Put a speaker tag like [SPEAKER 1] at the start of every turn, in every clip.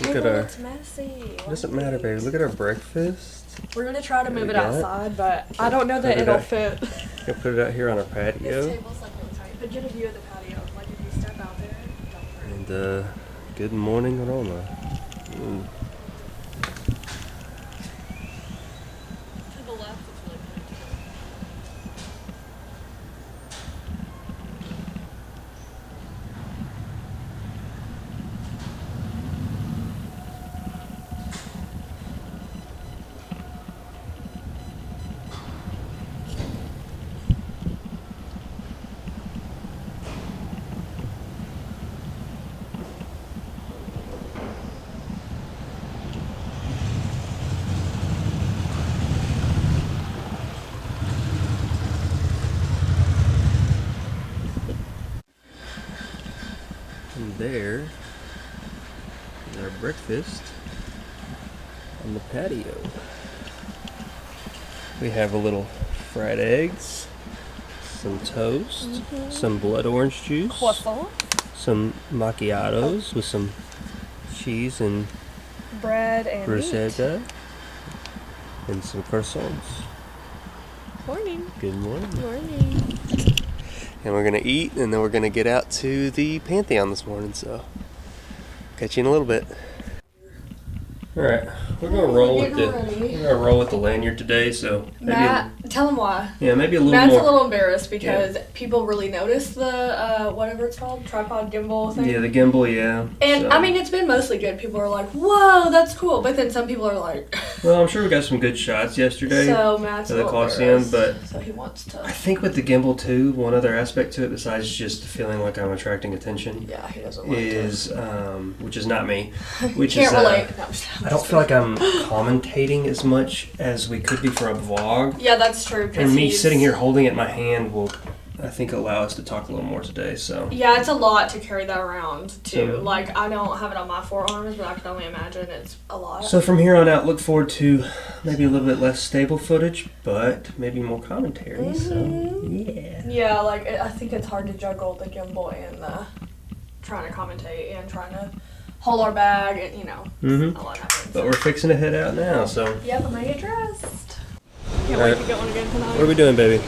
[SPEAKER 1] Look at our. It's messy.
[SPEAKER 2] It doesn't matter, baby. Look at our breakfast.
[SPEAKER 1] We're gonna try to move it outside, but I don't know that it'll fit.
[SPEAKER 2] We'll put it out here on our patio.
[SPEAKER 1] This table's like really tight, but get a view of the patio. Like if you step out there.
[SPEAKER 2] And good morning aroma. Mm.
[SPEAKER 1] To the left, it's really pretty too.
[SPEAKER 2] And there is our breakfast on the patio. We have a little fried eggs, some toast, some blood orange juice,
[SPEAKER 1] Croissant,
[SPEAKER 2] some macchiatos with some cheese and
[SPEAKER 1] bread and
[SPEAKER 2] bruschetta, and some croissants.
[SPEAKER 1] Morning.
[SPEAKER 2] Good morning.
[SPEAKER 1] Morning.
[SPEAKER 2] And we're gonna eat, and then we're gonna get out to the Pantheon this morning. So, catch you in a little bit. All right, we're gonna roll with the lanyard today. So maybe
[SPEAKER 1] Matt, tell him why.
[SPEAKER 2] maybe a little
[SPEAKER 1] Matt's
[SPEAKER 2] more.
[SPEAKER 1] a little embarrassed because people really notice the whatever it's called, tripod gimbal thing.
[SPEAKER 2] Yeah, the gimbal. Yeah.
[SPEAKER 1] And
[SPEAKER 2] so.
[SPEAKER 1] I mean, it's been mostly good. People are like, "Whoa, that's cool," but then some people are like,
[SPEAKER 2] Well, I'm sure we got some good shots yesterday
[SPEAKER 1] "So Matt's
[SPEAKER 2] at
[SPEAKER 1] a
[SPEAKER 2] the
[SPEAKER 1] little
[SPEAKER 2] Coliseum,
[SPEAKER 1] embarrassed."
[SPEAKER 2] but
[SPEAKER 1] So he wants to.
[SPEAKER 2] I think with the gimbal too, one other aspect to it besides just feeling like I'm attracting attention
[SPEAKER 1] Yeah, he doesn't want
[SPEAKER 2] is, which is not me, which
[SPEAKER 1] Can't
[SPEAKER 2] is
[SPEAKER 1] relate. No, I'm just
[SPEAKER 2] I don't feel like I'm commentating as much as we could be for a vlog.
[SPEAKER 1] Yeah, that's true. 'Cause
[SPEAKER 2] And me
[SPEAKER 1] he's-
[SPEAKER 2] sitting here holding it in my hand will, I think, allow us to talk a little more today. So
[SPEAKER 1] Yeah, it's a lot to carry that around too.
[SPEAKER 2] So-
[SPEAKER 1] Like I don't have it on my forearms, but I can only imagine it's a lot.
[SPEAKER 2] So from here on out, look forward to maybe a little bit less stable footage, but maybe more commentary. So yeah.
[SPEAKER 1] Yeah, like I think it's hard to juggle the gimbal and trying to commentate and trying to hold our bag and a lot happens.
[SPEAKER 2] But we're fixing to head out now. So
[SPEAKER 1] Yep, I'm gonna get dressed. Can't
[SPEAKER 2] Alright.
[SPEAKER 1] wait to get one again tonight.
[SPEAKER 2] what are we doing, baby?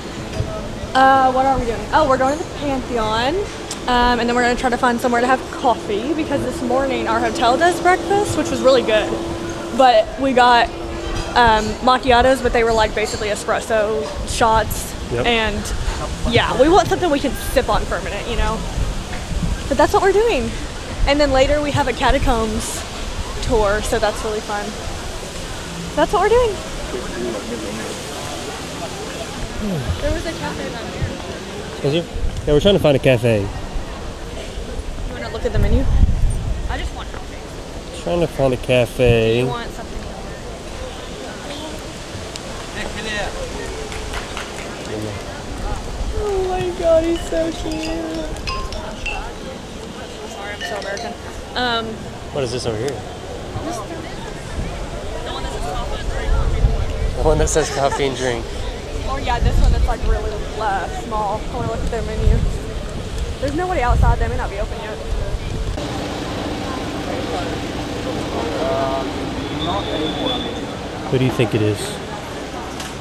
[SPEAKER 1] What are we doing? Oh, we're going to the Pantheon. And then we're going to try to find somewhere to have coffee because this morning our hotel does breakfast, which was really good. But we got macchiatos, but they were like basically espresso shots.
[SPEAKER 2] Yep.
[SPEAKER 1] And yeah, we want something we can sip on for a minute, But that's what we're doing. And then later we have a catacombs tour, so that's really fun. That's what we're doing. There was a cafe down here.
[SPEAKER 2] Yeah, we're trying to find a cafe.
[SPEAKER 1] You want to look at the menu? I just want coffee.
[SPEAKER 2] Trying to find a cafe.
[SPEAKER 1] You want something? Oh my god, he's so cute. Sorry, I'm so American.
[SPEAKER 2] What is this over here?
[SPEAKER 1] The one that says coffee and drink.
[SPEAKER 2] The one that says coffee and drink.
[SPEAKER 1] Oh yeah, this one that's like really small. I want to look at their menu. There's nobody outside. They may not be open yet.
[SPEAKER 2] What do you think it is?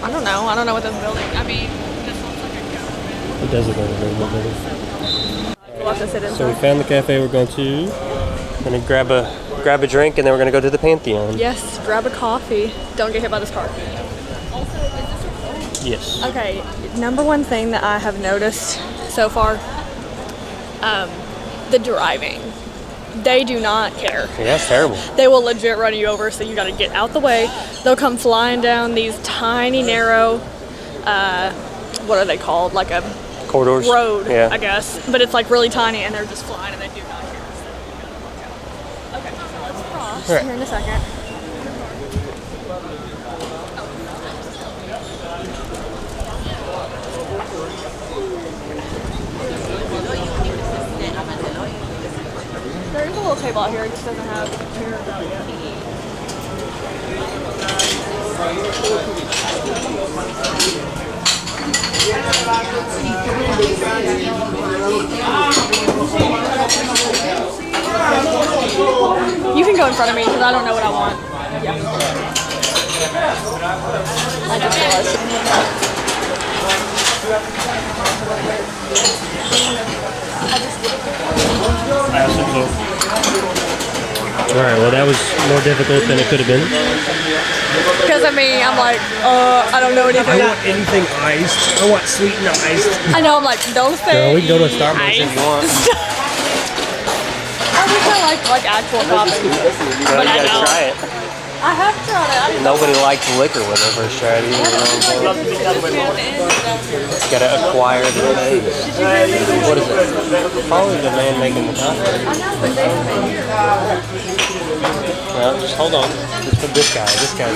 [SPEAKER 1] I don't know. I don't know what this building. I mean, this looks like a government.
[SPEAKER 2] It does look like a government building.
[SPEAKER 1] We'll have to sit inside.
[SPEAKER 2] So we found the cafe we're going to. Gonna grab a drink and then we're gonna go to the Pantheon.
[SPEAKER 1] Yes, grab a coffee. Don't get hit by this car.
[SPEAKER 2] Yes.
[SPEAKER 1] Okay, number one thing that I have noticed so far, the driving. They do not care.
[SPEAKER 2] Yeah, that's terrible.
[SPEAKER 1] They will legit run you over, so you gotta get out the way. They'll come flying down these tiny, narrow, what are they called? Like a
[SPEAKER 2] Corridors.
[SPEAKER 1] road,
[SPEAKER 2] Yeah.
[SPEAKER 1] I guess. But it's like really tiny, and they're just flying, and they do not care. Okay, so let's cross
[SPEAKER 2] All right.
[SPEAKER 1] here in a second. There's a little table out here, it just doesn't have chairs out yet. You can go in front of me because I don't know what I want. Yeah. I just realized.
[SPEAKER 2] Alright, well that was more difficult than it could have been.
[SPEAKER 1] Because of me, I'm like, I don't know anything.
[SPEAKER 2] I want anything iced. I want sweet and iced.
[SPEAKER 1] I know, I'm like, don't say.
[SPEAKER 2] No, we can go to Starbucks if you want.
[SPEAKER 1] I wish I liked actual coffee.
[SPEAKER 2] But you gotta try it.
[SPEAKER 1] I have tried it.
[SPEAKER 2] Nobody liked liquor when they first tried it. You gotta acquire the taste. What is it? Probably the man making the coffee.
[SPEAKER 1] I know, but they have it here.
[SPEAKER 2] Well, just hold on. Just for this guy. This guy's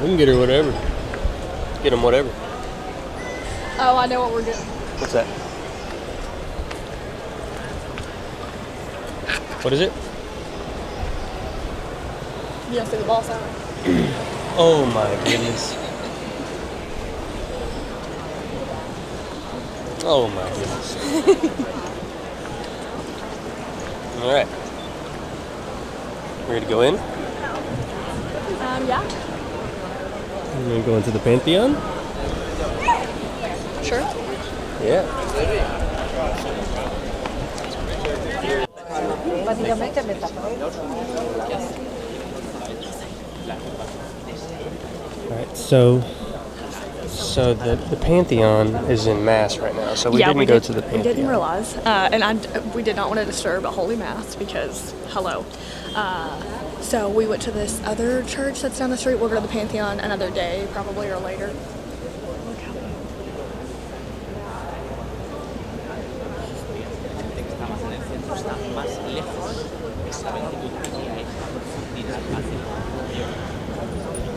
[SPEAKER 2] we can get her whatever. Get him whatever.
[SPEAKER 1] Oh, I know what we're doing.
[SPEAKER 2] What's that? What is it?
[SPEAKER 1] You don't see the ball sign.
[SPEAKER 2] Oh my goodness. Oh my goodness. Alright. Ready to go in?
[SPEAKER 1] Yeah.
[SPEAKER 2] I'm gonna go into the Pantheon?
[SPEAKER 1] Sure.
[SPEAKER 2] Yeah. Alright, so the Pantheon is in Mass right now, so we didn't go to the Pantheon.
[SPEAKER 1] We didn't realize, and we did not want to disturb a Holy Mass because, hello. So we went to this other church that's down the street. We'll go to the Pantheon another day, probably, or later. Look how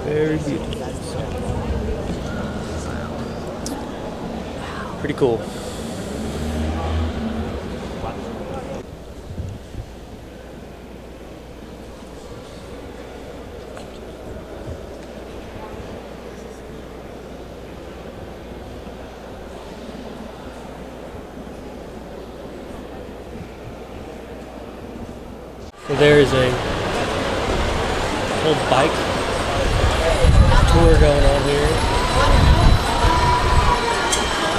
[SPEAKER 2] Very beautiful. Pretty cool. So there is a whole bike tour going on here.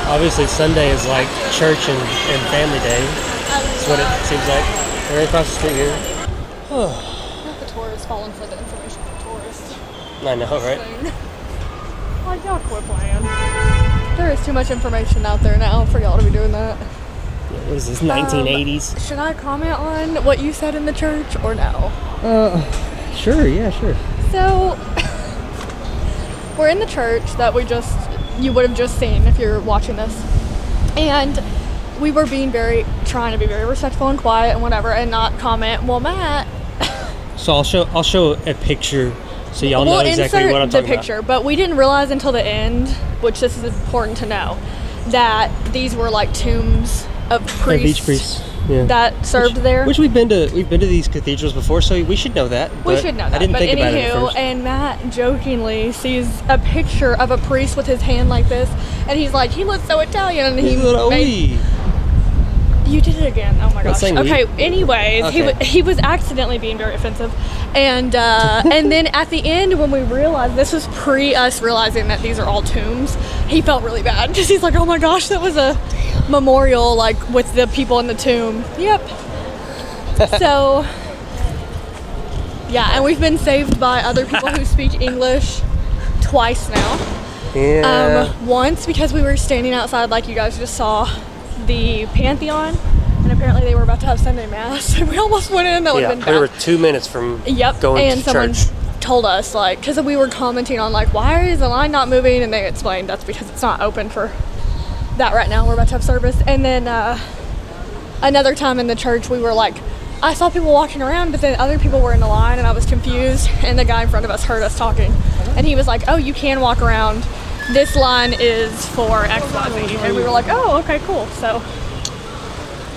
[SPEAKER 2] Obviously Sunday is like church and family day. That's what it seems like. We're right across the street here.
[SPEAKER 1] Not the tourists falling for the information for tourists.
[SPEAKER 2] I know, right?
[SPEAKER 1] Like, y'all quit playing. There is too much information out there now for y'all to be doing that.
[SPEAKER 2] What is this, 1980s?
[SPEAKER 1] Should I comment on what you said in the church or no?
[SPEAKER 2] Sure, yeah, sure.
[SPEAKER 1] So, we're in the church that you would have just seen if you're watching this. And we were trying to be very respectful and quiet and whatever and not comment. Well, Matt.
[SPEAKER 2] So I'll show a picture so y'all know exactly what I'm talking about.
[SPEAKER 1] the picture, but we didn't realize until the end, which this is important to know, that these were like tombs of priests.
[SPEAKER 2] Of each priest. Yeah.
[SPEAKER 1] That served there.
[SPEAKER 2] Which we've been to these cathedrals before, so we should know that.
[SPEAKER 1] We should know that.
[SPEAKER 2] I didn't think about it at first.
[SPEAKER 1] And Matt jokingly sees a picture of a priest with his hand like this, and he's like, he looks so Italian, and you did it again. Oh my gosh. Okay. Anyways,
[SPEAKER 2] okay.
[SPEAKER 1] He was accidentally being very offensive, and and then at the end when we realized this was pre us realizing that these are all tombs, he felt really bad because he's like, oh my gosh, that was a memorial like with the people in the tomb. Yep. So yeah, and we've been saved by other people who speak English twice now.
[SPEAKER 2] Yeah.
[SPEAKER 1] Once because we were standing outside like you guys just saw the Pantheon, and apparently they were about to have Sunday Mass, and we almost went in. That would have been bad.
[SPEAKER 2] We were 2 minutes from going
[SPEAKER 1] and
[SPEAKER 2] to
[SPEAKER 1] someone
[SPEAKER 2] church.
[SPEAKER 1] told us, like, because we were commenting on, like, why is the line not moving, and they explained that's because it's not open for that right now. We're about to have service. And then another time in the church, we were like, I saw people walking around, but then other people were in the line, and I was confused, and the guy in front of us heard us talking, and he was like, oh, you can walk around. This line is for XYZ. And we were like, oh, okay, cool. So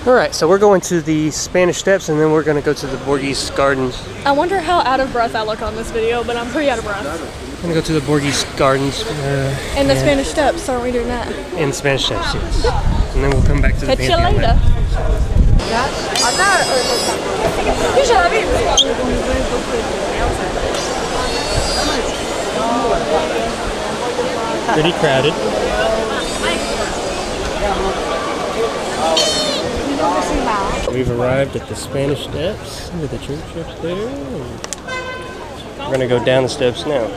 [SPEAKER 2] All right, so we're going to the Spanish Steps, and then we're going to go to the Borghese Gardens.
[SPEAKER 1] I wonder how out of breath I look on this video, but I'm pretty out of breath.
[SPEAKER 2] I'm going to go to the Borghese Gardens.
[SPEAKER 1] And the Spanish Steps, aren't we doing that?
[SPEAKER 2] And the Spanish Steps, yes. And then we'll come back to the
[SPEAKER 1] Catch you
[SPEAKER 2] Pantheon.
[SPEAKER 1] later.
[SPEAKER 2] Pretty crowded. We've arrived at the Spanish Steps, with the church up there. We're going to go down the steps now.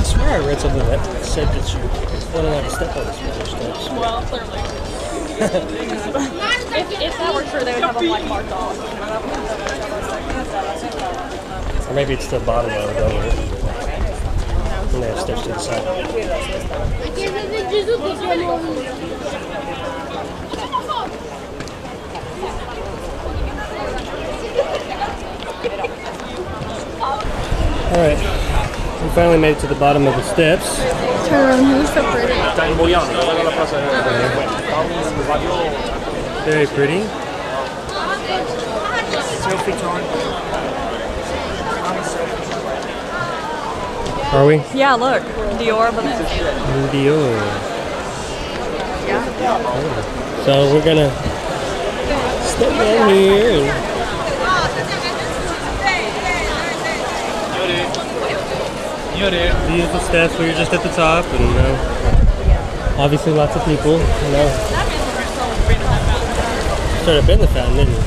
[SPEAKER 2] I swear I read something that said that you weren't allowed to step on the Spanish Steps.
[SPEAKER 1] Well, clearly. if that were true, they would have them like marked off.
[SPEAKER 2] Or maybe it's the bottom of it over here. And they have steps to the side. Alright, we finally made it to the bottom of the steps.
[SPEAKER 1] Turn around here, so pretty.
[SPEAKER 2] Very pretty. Are we?
[SPEAKER 1] Yeah, look. Dior, but
[SPEAKER 2] Dior. So we're gonna step down here and these are the steps. We were just at the top, and obviously lots of people. Started up in the fountain, didn't we?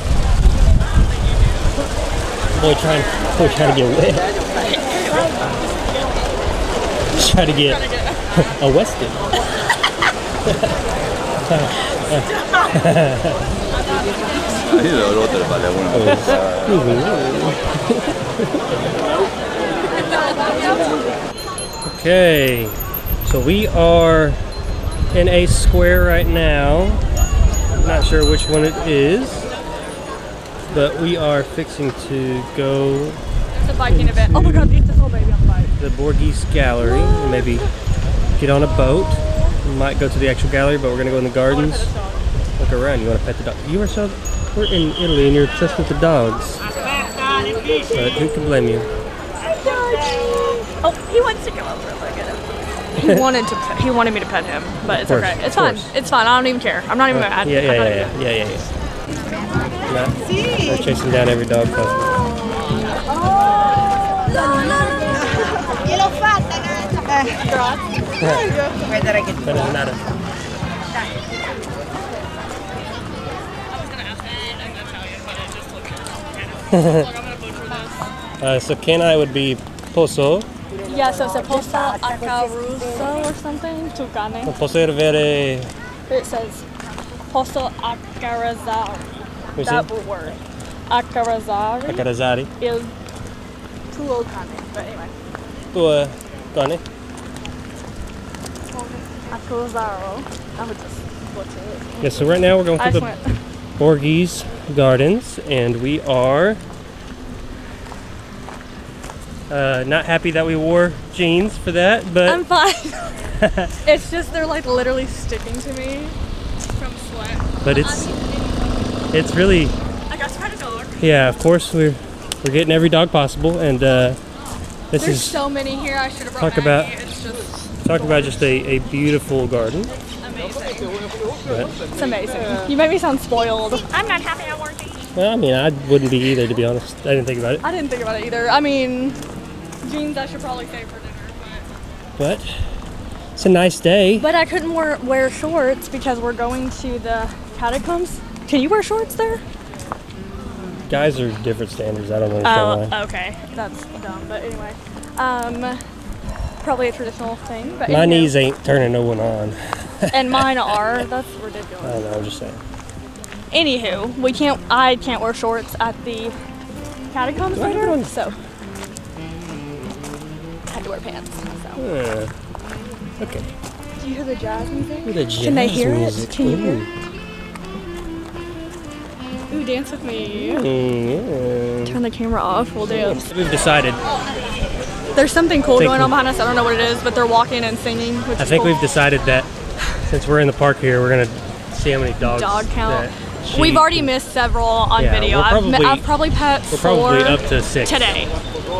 [SPEAKER 2] Boy, trying to get wet. Try to get arrested. Okay, so we are in a square right now. I'm not sure which one it is, but we are fixing to go
[SPEAKER 1] it's a biking event. Oh my god, get this little baby on the bike.
[SPEAKER 2] the Borghese Gallery and maybe get on a boat. We might go to the actual gallery, but we're gonna go in the gardens. Look around. You want to pet the dog? We're in Italy and you're obsessed with the dogs. But who can blame you?
[SPEAKER 1] Oh, he wants to come over. Look at him. He wanted me to pet him, but it's okay. It's fine. It's fine. I don't even care. I'm not even mad.
[SPEAKER 2] Yeah. Not chasing down every dog customer.
[SPEAKER 3] Gliel'ho fatta, Vedere che
[SPEAKER 2] So canine would be posso.
[SPEAKER 1] Yeah, so it's a posto a caruso or something. Tucane.
[SPEAKER 2] Posso avere.
[SPEAKER 1] It says posto a carazzare.
[SPEAKER 2] What's
[SPEAKER 1] That
[SPEAKER 2] it?
[SPEAKER 1] word. A carazzare.
[SPEAKER 2] Carazzari.
[SPEAKER 1] Il tuo cane. But anyway.
[SPEAKER 2] Tuo cane.
[SPEAKER 1] A carazzaro. I would just butcher it.
[SPEAKER 2] Yeah, so right now we're going
[SPEAKER 1] I
[SPEAKER 2] to
[SPEAKER 1] just
[SPEAKER 2] the
[SPEAKER 1] went.
[SPEAKER 2] Borghese Gardens, and we are not happy that we wore jeans for that, but
[SPEAKER 1] I'm fine. It's just they're like literally sticking to me from sweat.
[SPEAKER 2] but it's really,
[SPEAKER 1] I got to pet a dog.
[SPEAKER 2] yeah, of course we're getting every dog possible, and this
[SPEAKER 1] There's
[SPEAKER 2] is
[SPEAKER 1] so many here. I should have brought
[SPEAKER 2] talk
[SPEAKER 1] Maggie.
[SPEAKER 2] about-
[SPEAKER 1] It's just
[SPEAKER 2] just a beautiful garden.
[SPEAKER 1] amazing.
[SPEAKER 2] But,
[SPEAKER 1] It's amazing. You make me sound spoiled. I'm not happy I wore jeans.
[SPEAKER 2] well, I mean, I wouldn't be either, to be honest. I didn't think about it,
[SPEAKER 1] I didn't think about it either. I mean, jeans I should probably save for dinner,
[SPEAKER 2] but it's a nice day.
[SPEAKER 1] but I couldn't wear shorts because we're going to the catacombs. Can you wear shorts there?
[SPEAKER 2] Guys are different standards. I don't understand why.
[SPEAKER 1] Oh, okay. That's dumb. But anyway, probably a traditional thing. But
[SPEAKER 2] My
[SPEAKER 1] anywho.
[SPEAKER 2] knees ain't turning no one on.
[SPEAKER 1] And mine are. That's
[SPEAKER 2] I
[SPEAKER 1] ridiculous.
[SPEAKER 2] don't know. I'm just saying.
[SPEAKER 1] Anywho, I can't wear shorts at the catacombs
[SPEAKER 2] Right
[SPEAKER 1] later,
[SPEAKER 2] on.
[SPEAKER 1] so I had to wear pants. So.
[SPEAKER 2] Okay.
[SPEAKER 1] Do you hear the jazz music?
[SPEAKER 2] The jazz
[SPEAKER 1] Can they hear
[SPEAKER 2] music.
[SPEAKER 1] it? Can you hear
[SPEAKER 2] Ooh.
[SPEAKER 1] it? Ooh, dance with me.
[SPEAKER 2] Yeah.
[SPEAKER 1] Turn the camera off. We'll dance.
[SPEAKER 2] We've decided.
[SPEAKER 1] There's something cool
[SPEAKER 2] Think
[SPEAKER 1] going on
[SPEAKER 2] we-
[SPEAKER 1] behind us. I don't know what it is, but they're walking and singing. Which
[SPEAKER 2] I
[SPEAKER 1] is
[SPEAKER 2] think
[SPEAKER 1] cool.
[SPEAKER 2] we've decided that since we're in the park here, we're gonna see how many dogs.
[SPEAKER 1] Dog count.
[SPEAKER 2] that she
[SPEAKER 1] We've already
[SPEAKER 2] can-
[SPEAKER 1] missed several on
[SPEAKER 2] Yeah,
[SPEAKER 1] video.
[SPEAKER 2] we're probably-
[SPEAKER 1] I've probably pet
[SPEAKER 2] We're
[SPEAKER 1] 4
[SPEAKER 2] probably up to 6
[SPEAKER 1] today.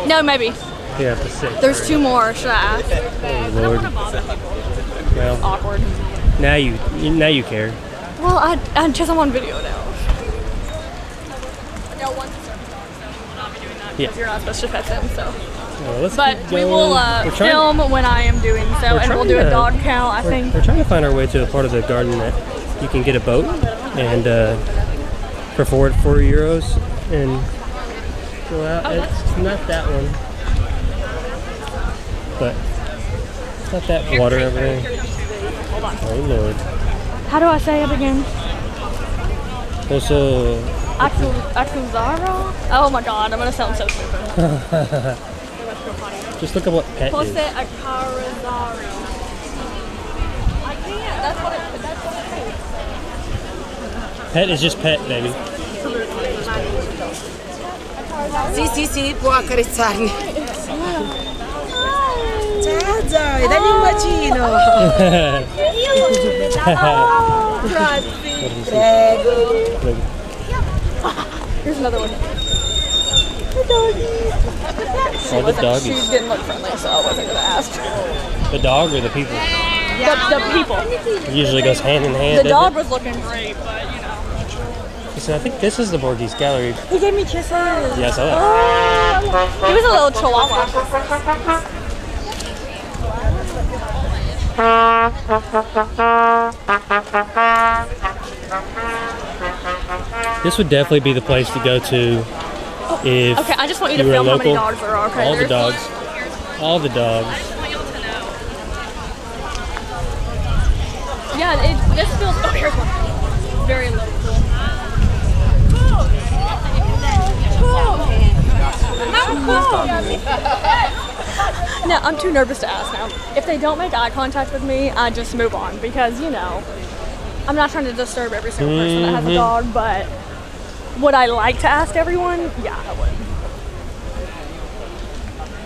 [SPEAKER 1] No, maybe.
[SPEAKER 2] Yeah, up to 6.
[SPEAKER 1] There's 2 more. Should I ask?
[SPEAKER 2] Oh,
[SPEAKER 1] I don't
[SPEAKER 2] Lord.
[SPEAKER 1] want to bother people.
[SPEAKER 2] Well,
[SPEAKER 1] Awkward.
[SPEAKER 2] now you care.
[SPEAKER 1] Well, I just I'm on video now. No one's a service dog, so we'll not be doing that
[SPEAKER 2] Yeah.
[SPEAKER 1] because you're not supposed to pet them. So,
[SPEAKER 2] Well, let's
[SPEAKER 1] but
[SPEAKER 2] keep
[SPEAKER 1] we
[SPEAKER 2] going.
[SPEAKER 1] will
[SPEAKER 2] We're trying-
[SPEAKER 1] film when I am doing so,
[SPEAKER 2] We're
[SPEAKER 1] and we'll
[SPEAKER 2] trying
[SPEAKER 1] do a
[SPEAKER 2] to-
[SPEAKER 1] dog count. I think.
[SPEAKER 2] We're trying to find our way to a part of the garden that you can get a boat and for €4 and go out. It's not that one, but it's not that water over there.
[SPEAKER 1] Hold on.
[SPEAKER 2] Oh Lord.
[SPEAKER 1] How do I say it again?
[SPEAKER 2] Also,
[SPEAKER 1] Akuzaro? Oh my god, I'm gonna sound so stupid.
[SPEAKER 2] just look at what pet
[SPEAKER 1] Pose
[SPEAKER 2] is.
[SPEAKER 1] Akarazaro. I can't. That's what it is.
[SPEAKER 2] Pet is just pet, baby.
[SPEAKER 3] Sì, può accarezzarmi. Ciao Zoe, dagli un bacino.
[SPEAKER 1] Oh, grazie.
[SPEAKER 3] Prego.
[SPEAKER 1] Here's another one.
[SPEAKER 2] All the
[SPEAKER 1] She
[SPEAKER 2] doggies.
[SPEAKER 1] didn't look friendly, so I wasn't gonna ask.
[SPEAKER 2] The dog or the people?
[SPEAKER 1] The people.
[SPEAKER 2] It usually goes hand in hand.
[SPEAKER 1] The
[SPEAKER 2] doesn't
[SPEAKER 1] dog
[SPEAKER 2] it?
[SPEAKER 1] was looking great, but you know.
[SPEAKER 2] Listen, I think this is the Borgese Gallery.
[SPEAKER 1] He gave me kisses.
[SPEAKER 2] Yeah, I saw that.
[SPEAKER 1] Oh, he was a little chihuahua.
[SPEAKER 2] This would definitely be the place to go to if
[SPEAKER 1] Okay, I just want you to
[SPEAKER 2] were
[SPEAKER 1] film how many
[SPEAKER 2] local.
[SPEAKER 1] dogs there are. Okay,
[SPEAKER 2] All the
[SPEAKER 1] there's-
[SPEAKER 2] dogs. All the dogs.
[SPEAKER 1] Yeah, this feels. Oh, here's one. Very local. No, I'm too nervous to ask now. If they don't make eye contact with me, I just move on because, you know, I'm not trying to disturb every single person that has a dog, but would I like to ask everyone? Yeah, I would.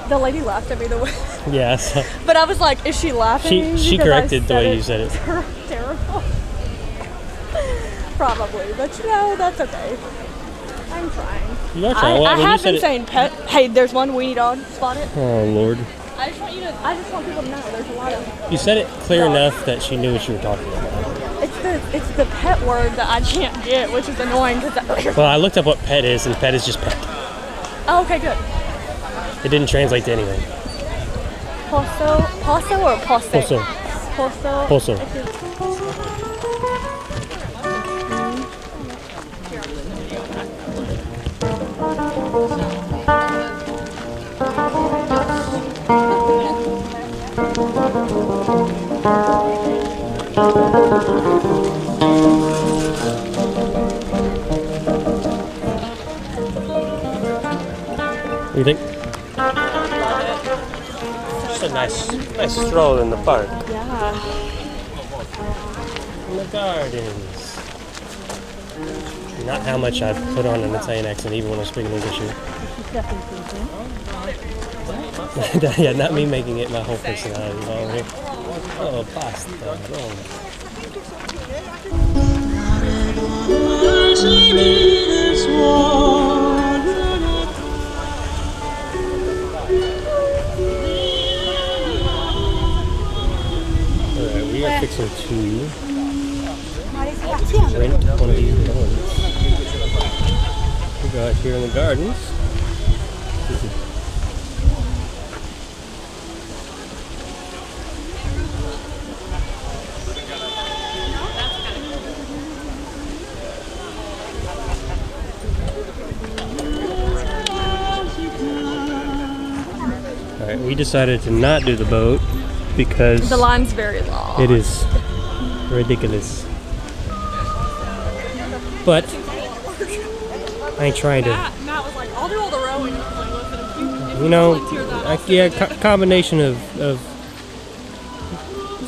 [SPEAKER 1] The lady laughed at me the way,
[SPEAKER 2] Yes.
[SPEAKER 1] but I was like, is she laughing at me?
[SPEAKER 2] She
[SPEAKER 1] because I
[SPEAKER 2] corrected the way you said it.
[SPEAKER 1] Terrible. Probably, but you know, that's okay. I'm trying.
[SPEAKER 2] You are trying. Well,
[SPEAKER 1] I
[SPEAKER 2] when you
[SPEAKER 1] have
[SPEAKER 2] said
[SPEAKER 1] been
[SPEAKER 2] it-
[SPEAKER 1] saying pet. Hey, there's one weenie dog. Spot it.
[SPEAKER 2] Oh Lord.
[SPEAKER 1] I just want people to know there's a lot of.
[SPEAKER 2] You said it clear enough that she knew what you were talking about.
[SPEAKER 1] It's the pet word that I can't get, which is annoying because.
[SPEAKER 2] Well, I looked up what pet is, and pet is just pet.
[SPEAKER 1] Oh, okay, good.
[SPEAKER 2] It didn't translate to anything.
[SPEAKER 1] Posso or posse?
[SPEAKER 2] Posso.
[SPEAKER 1] Posso.
[SPEAKER 2] Posso. What do you think? Just a nice stroll in the park.
[SPEAKER 1] Yeah.
[SPEAKER 2] In the gardens. Not how much I put on an Italian accent even when I'm speaking English here. Yeah, not me making it my whole personality. Oh, pasta. Alright, we are fixing to rent one of these gardens. We go out here in the gardens. Alright, we decided to not do the boat because
[SPEAKER 1] The line's very long.
[SPEAKER 2] it is ridiculous. But I ain't trying to,
[SPEAKER 1] Matt was like, I'll do all the rowing. I was like, listen, if you
[SPEAKER 2] you know,
[SPEAKER 1] volunteer that, I'll
[SPEAKER 2] combination of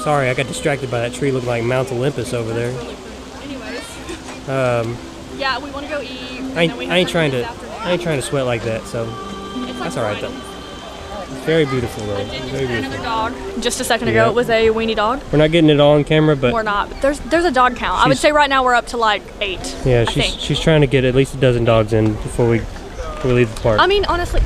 [SPEAKER 2] Sorry, I got distracted by that tree looking like Mount Olympus over there.
[SPEAKER 1] Anyways,
[SPEAKER 2] Um,
[SPEAKER 1] yeah, we want to go eat. and
[SPEAKER 2] I
[SPEAKER 1] then we
[SPEAKER 2] ain't
[SPEAKER 1] have
[SPEAKER 2] trying
[SPEAKER 1] something
[SPEAKER 2] to
[SPEAKER 1] this
[SPEAKER 2] I ain't trying to sweat like that. So
[SPEAKER 1] afternoon. It's like
[SPEAKER 2] that's all right though.
[SPEAKER 1] fine.
[SPEAKER 2] It's very beautiful though.
[SPEAKER 1] Did
[SPEAKER 2] Very
[SPEAKER 1] just another
[SPEAKER 2] beautiful.
[SPEAKER 1] dog. Just a second ago,
[SPEAKER 2] Yeah.
[SPEAKER 1] it was a weenie dog.
[SPEAKER 2] We're not getting it all on camera, but
[SPEAKER 1] We're not. But there's a dog count. I would
[SPEAKER 2] She's-
[SPEAKER 1] say right now we're up to like 8.
[SPEAKER 2] yeah,
[SPEAKER 1] I think.
[SPEAKER 2] she's trying to get at least a dozen dogs in before we leave the park.
[SPEAKER 1] I mean, honestly.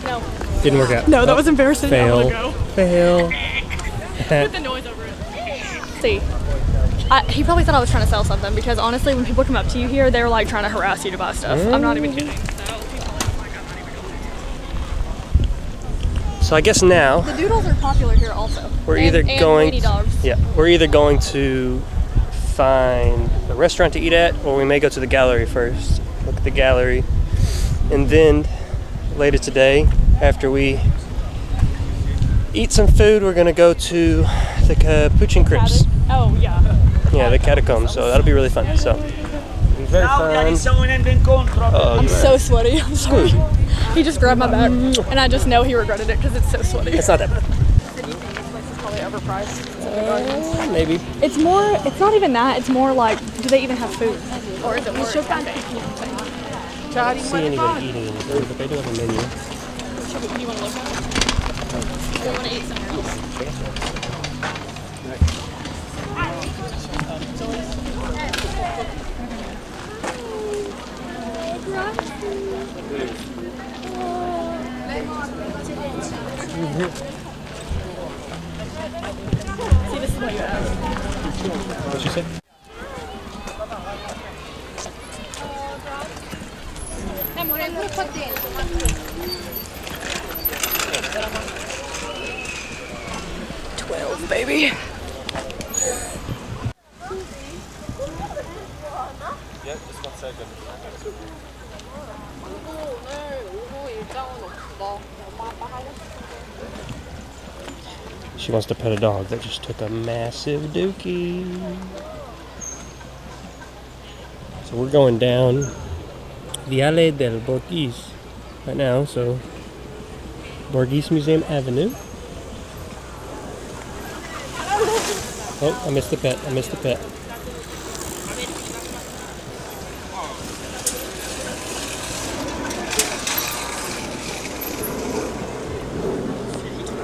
[SPEAKER 1] No.
[SPEAKER 2] Didn't work out.
[SPEAKER 1] No, that
[SPEAKER 2] Oh,
[SPEAKER 1] was embarrassing.
[SPEAKER 2] fail.
[SPEAKER 1] I wanna go.
[SPEAKER 2] Fail.
[SPEAKER 1] Put the noise over it. See. He probably thought I was trying to sell something because honestly, when people come up to you here, they're like trying to harass you to buy stuff. I'm not even kidding. So people are like,
[SPEAKER 2] So I guess now
[SPEAKER 1] the doodles are popular here also.
[SPEAKER 2] we're
[SPEAKER 1] And-
[SPEAKER 2] either
[SPEAKER 1] and
[SPEAKER 2] going
[SPEAKER 1] weenie dogs.
[SPEAKER 2] yeah, we're either going to find a restaurant to eat at, or we may go to the gallery first. Look at the gallery, and then later today, after we eat some food, we're gonna go to the Capuchin Crypts.
[SPEAKER 1] Oh yeah.
[SPEAKER 2] Yeah, the catacombs. So that'll be really fun. So it'll be very fun.
[SPEAKER 1] I'm so sweaty. I'm sorry. He just grabbed my back, and I just know he regretted it because it's so sweaty.
[SPEAKER 2] It's not that bad.
[SPEAKER 1] It's probably overpriced.
[SPEAKER 2] Maybe.
[SPEAKER 1] It's more. It's not even that. It's more like, do they even have food, or is it more cafe?
[SPEAKER 2] I don't see anybody eating anything, but they do have a menu.
[SPEAKER 1] Do you want to look at it? Or you want to eat somewhere else? See, this is what you asked.
[SPEAKER 2] What'd you say?
[SPEAKER 1] Baby.
[SPEAKER 2] She wants to pet a dog that just took a massive dookie. So we're going down Viale del Borghese right now. So Borghese Museum Avenue. Oh, I missed the pet. I missed the pet.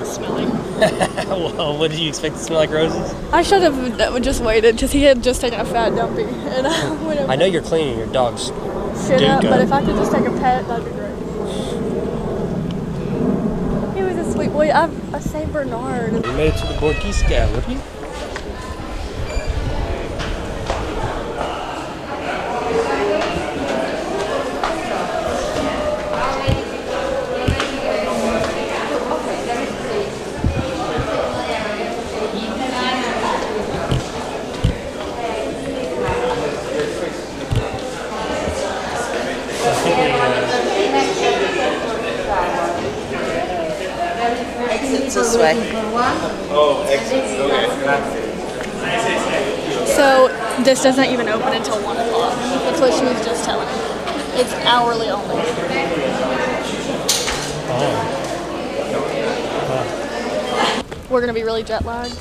[SPEAKER 1] Smelly.
[SPEAKER 2] Well, what did you expect to smell like roses?
[SPEAKER 1] I should have just waited because he had just taken a fat dumpy, and I would have
[SPEAKER 2] I know you're cleaning your dog's
[SPEAKER 1] shit up.
[SPEAKER 2] Duke
[SPEAKER 1] But
[SPEAKER 2] up.
[SPEAKER 1] if I could just take a pet, that'd be great. He was a sweet boy. I'm a Saint Bernard.
[SPEAKER 2] We made it to the Borghese Gallery.
[SPEAKER 3] Exit this way.
[SPEAKER 1] So this doesn't even open until 1 o'clock. That's what she was just telling me. It's hourly only. We're gonna be really jet lagged.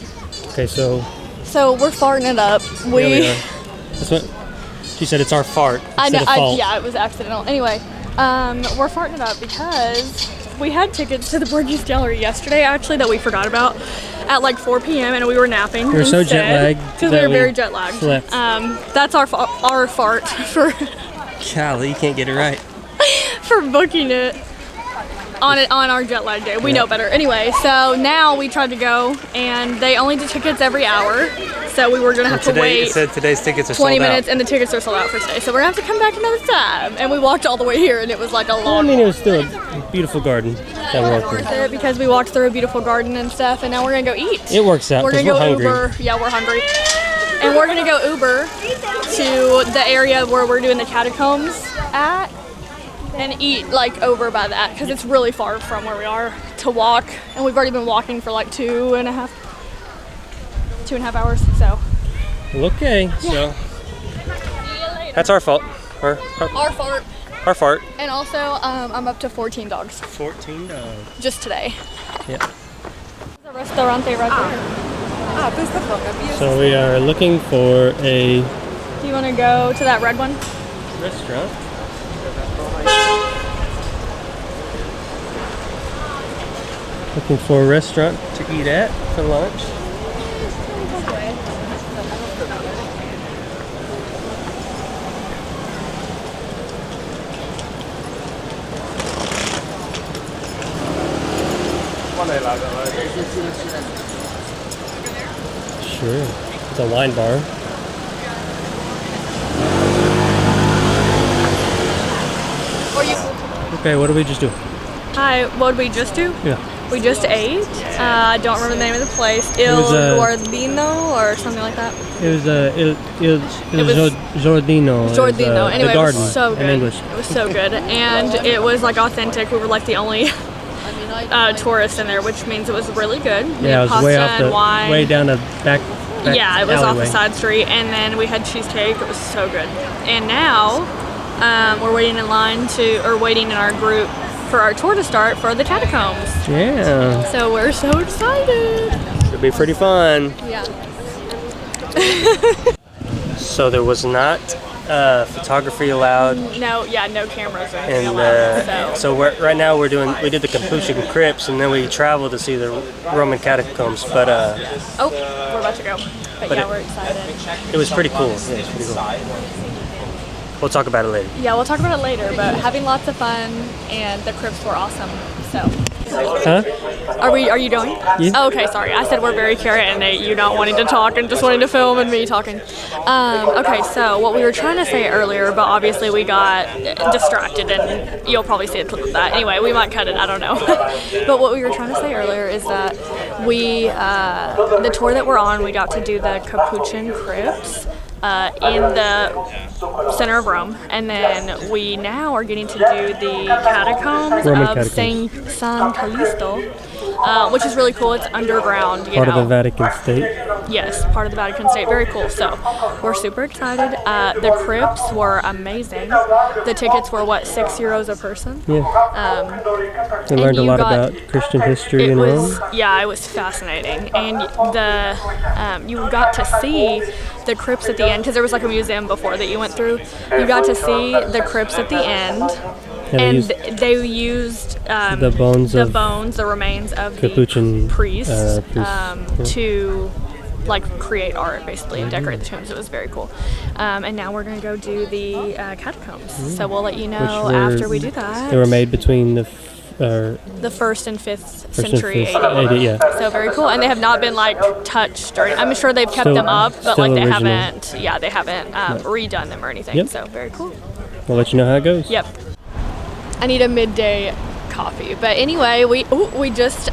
[SPEAKER 2] Okay, so
[SPEAKER 1] So we're farting it up.
[SPEAKER 2] here we are. That's what she said. It's our fart.
[SPEAKER 1] I know.
[SPEAKER 2] It's a fault.
[SPEAKER 1] Yeah, it was accidental. Anyway, we're farting it up because we had tickets to the Borghese Gallery yesterday, actually, that we forgot about at like 4 p.m. and we were napping.
[SPEAKER 2] We were so jet lagged
[SPEAKER 1] because we
[SPEAKER 2] that
[SPEAKER 1] were
[SPEAKER 2] we
[SPEAKER 1] very jet lagged.
[SPEAKER 2] slept.
[SPEAKER 1] That's our fart for
[SPEAKER 2] Golly, you can't get it right.
[SPEAKER 1] for booking it on our jet lag day. We know better. Anyway, so now we tried to go and they only do tickets every hour. So we were gonna have to
[SPEAKER 2] Today
[SPEAKER 1] wait
[SPEAKER 2] it said today's tickets are
[SPEAKER 1] 20
[SPEAKER 2] sold
[SPEAKER 1] minutes
[SPEAKER 2] out.
[SPEAKER 1] and the tickets are sold out for today. So we're gonna have to come back another time. And we walked all the way here and it was like a
[SPEAKER 2] I
[SPEAKER 1] long
[SPEAKER 2] mean, it was still a beautiful garden that we walked through.
[SPEAKER 1] there because we walked through a beautiful garden and stuff, and now we're gonna go eat.
[SPEAKER 2] It works out
[SPEAKER 1] We're
[SPEAKER 2] because
[SPEAKER 1] gonna
[SPEAKER 2] we're
[SPEAKER 1] go
[SPEAKER 2] hungry.
[SPEAKER 1] Uber. Yeah, we're hungry, and we're gonna go Uber to the area where we're doing the catacombs at, and eat like over by that because it's really far from where we are to walk, and we've already been walking for like 2.5 hours. So
[SPEAKER 2] Okay, so that's our fault. Our
[SPEAKER 1] our fart.
[SPEAKER 2] Our fart.
[SPEAKER 1] And also, I'm up to 14 dogs
[SPEAKER 2] 14 dogs.
[SPEAKER 1] just today.
[SPEAKER 2] Yeah.
[SPEAKER 1] There's a restaurante right there.
[SPEAKER 2] So we are looking for a
[SPEAKER 1] Do you want to go to that red one?
[SPEAKER 2] restaurant. Looking for a restaurant to eat at for lunch. Sure. It's a wine bar. Okay, what did we just do?
[SPEAKER 1] Hi, what did we just do?
[SPEAKER 2] Yeah.
[SPEAKER 1] We just ate. I don't remember the name of the place. Il
[SPEAKER 2] was,
[SPEAKER 1] Guardino or something like that.
[SPEAKER 2] It was
[SPEAKER 1] was
[SPEAKER 2] Giordino.
[SPEAKER 1] Giordino. Anyway,
[SPEAKER 2] the
[SPEAKER 1] it
[SPEAKER 2] garden
[SPEAKER 1] was so good.
[SPEAKER 2] in English.
[SPEAKER 1] It was so good, and it was like authentic. We were like the only tourists in there, which means it was really good. We
[SPEAKER 2] Yeah,
[SPEAKER 1] had
[SPEAKER 2] it was way
[SPEAKER 1] pasta
[SPEAKER 2] off
[SPEAKER 1] and
[SPEAKER 2] the
[SPEAKER 1] wine.
[SPEAKER 2] way down the back.
[SPEAKER 1] Yeah, it was off
[SPEAKER 2] alleyway.
[SPEAKER 1] the side street, and then we had cheesecake. It was so good. And now we're waiting in line waiting in our group for our tour to start for the catacombs.
[SPEAKER 2] Yeah,
[SPEAKER 1] So we're so excited.
[SPEAKER 2] it'll be pretty fun.
[SPEAKER 1] Yeah.
[SPEAKER 2] So there was not photography allowed,
[SPEAKER 1] No cameras or anything
[SPEAKER 2] and
[SPEAKER 1] allowed.
[SPEAKER 2] so right now we did the Capuchin crypts, and then we traveled to see the Roman catacombs. But
[SPEAKER 1] Oh, we're about to go. But yeah, we're excited.
[SPEAKER 2] it was pretty cool. Yeah, it was pretty cool. We'll talk about it later.
[SPEAKER 1] Yeah, we'll talk about it later, but having lots of fun, and the crypts were awesome. So,
[SPEAKER 2] Huh?
[SPEAKER 1] are you going?
[SPEAKER 2] Yeah.
[SPEAKER 1] Oh, okay, sorry. I said we're very curious, and you not wanting to talk and just wanting to film and me talking. Okay, so what we were trying to say earlier, but obviously we got distracted, and you'll probably see a clip of that. Anyway, we might cut it. I don't know. But what we were trying to say earlier is that the tour that we're on, we got to do the Capuchin crypts. In the center of Rome, and then we now are getting to do the catacombs
[SPEAKER 2] Roman
[SPEAKER 1] of
[SPEAKER 2] catacombs.
[SPEAKER 1] San Callisto, which is really cool. It's underground,
[SPEAKER 2] Part of the Vatican State.
[SPEAKER 1] Yes, part of the Vatican State. Very cool. So we're super excited. The crypts were amazing. The tickets were what, €6 a person?
[SPEAKER 2] Yeah. We learned a
[SPEAKER 1] you
[SPEAKER 2] lot
[SPEAKER 1] got-
[SPEAKER 2] about Christian history in Rome.
[SPEAKER 1] Yeah, it was fascinating, and you got to see the crypts at the end because there was like a museum before that you went through. You got to see the crypts at the end,
[SPEAKER 2] Yeah,
[SPEAKER 1] and they used
[SPEAKER 2] the bones of
[SPEAKER 1] the remains of
[SPEAKER 2] Capuchin
[SPEAKER 1] the priests
[SPEAKER 2] priests.
[SPEAKER 1] to like create art basically and decorate the tombs. It was very cool. And now we're gonna go do the catacombs. So we'll let you know after we do that.
[SPEAKER 2] They were made between the
[SPEAKER 1] The 1st and 5th
[SPEAKER 2] first and
[SPEAKER 1] century
[SPEAKER 2] fifth
[SPEAKER 1] AD.
[SPEAKER 2] AD, yeah.
[SPEAKER 1] So very cool, and they have not been like touched, or I'm sure they've kept
[SPEAKER 2] Still-
[SPEAKER 1] them up, but
[SPEAKER 2] still
[SPEAKER 1] like they
[SPEAKER 2] original.
[SPEAKER 1] haven't. Yeah, they haven't redone them or anything.
[SPEAKER 2] Yep.
[SPEAKER 1] So very cool.
[SPEAKER 2] We'll let you know how it goes.
[SPEAKER 1] Yep. I need a midday coffee, but anyway, we just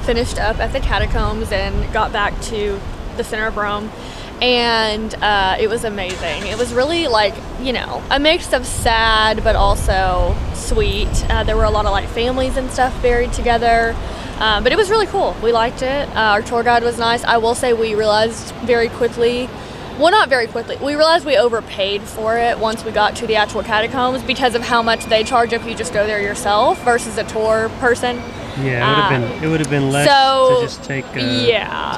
[SPEAKER 1] finished up at the catacombs and got back to the center of Rome, and it was amazing. It was really like, a mix of sad but also sweet. There were a lot of like families and stuff buried together, but it was really cool. We liked it. Our tour guide was nice. I will say we realized very quickly, well, not very quickly, we realized we overpaid for it once we got to the actual catacombs because of how much they charge if you just go there yourself versus a tour person.
[SPEAKER 2] Yeah, it would have been less
[SPEAKER 1] so,
[SPEAKER 2] to just take a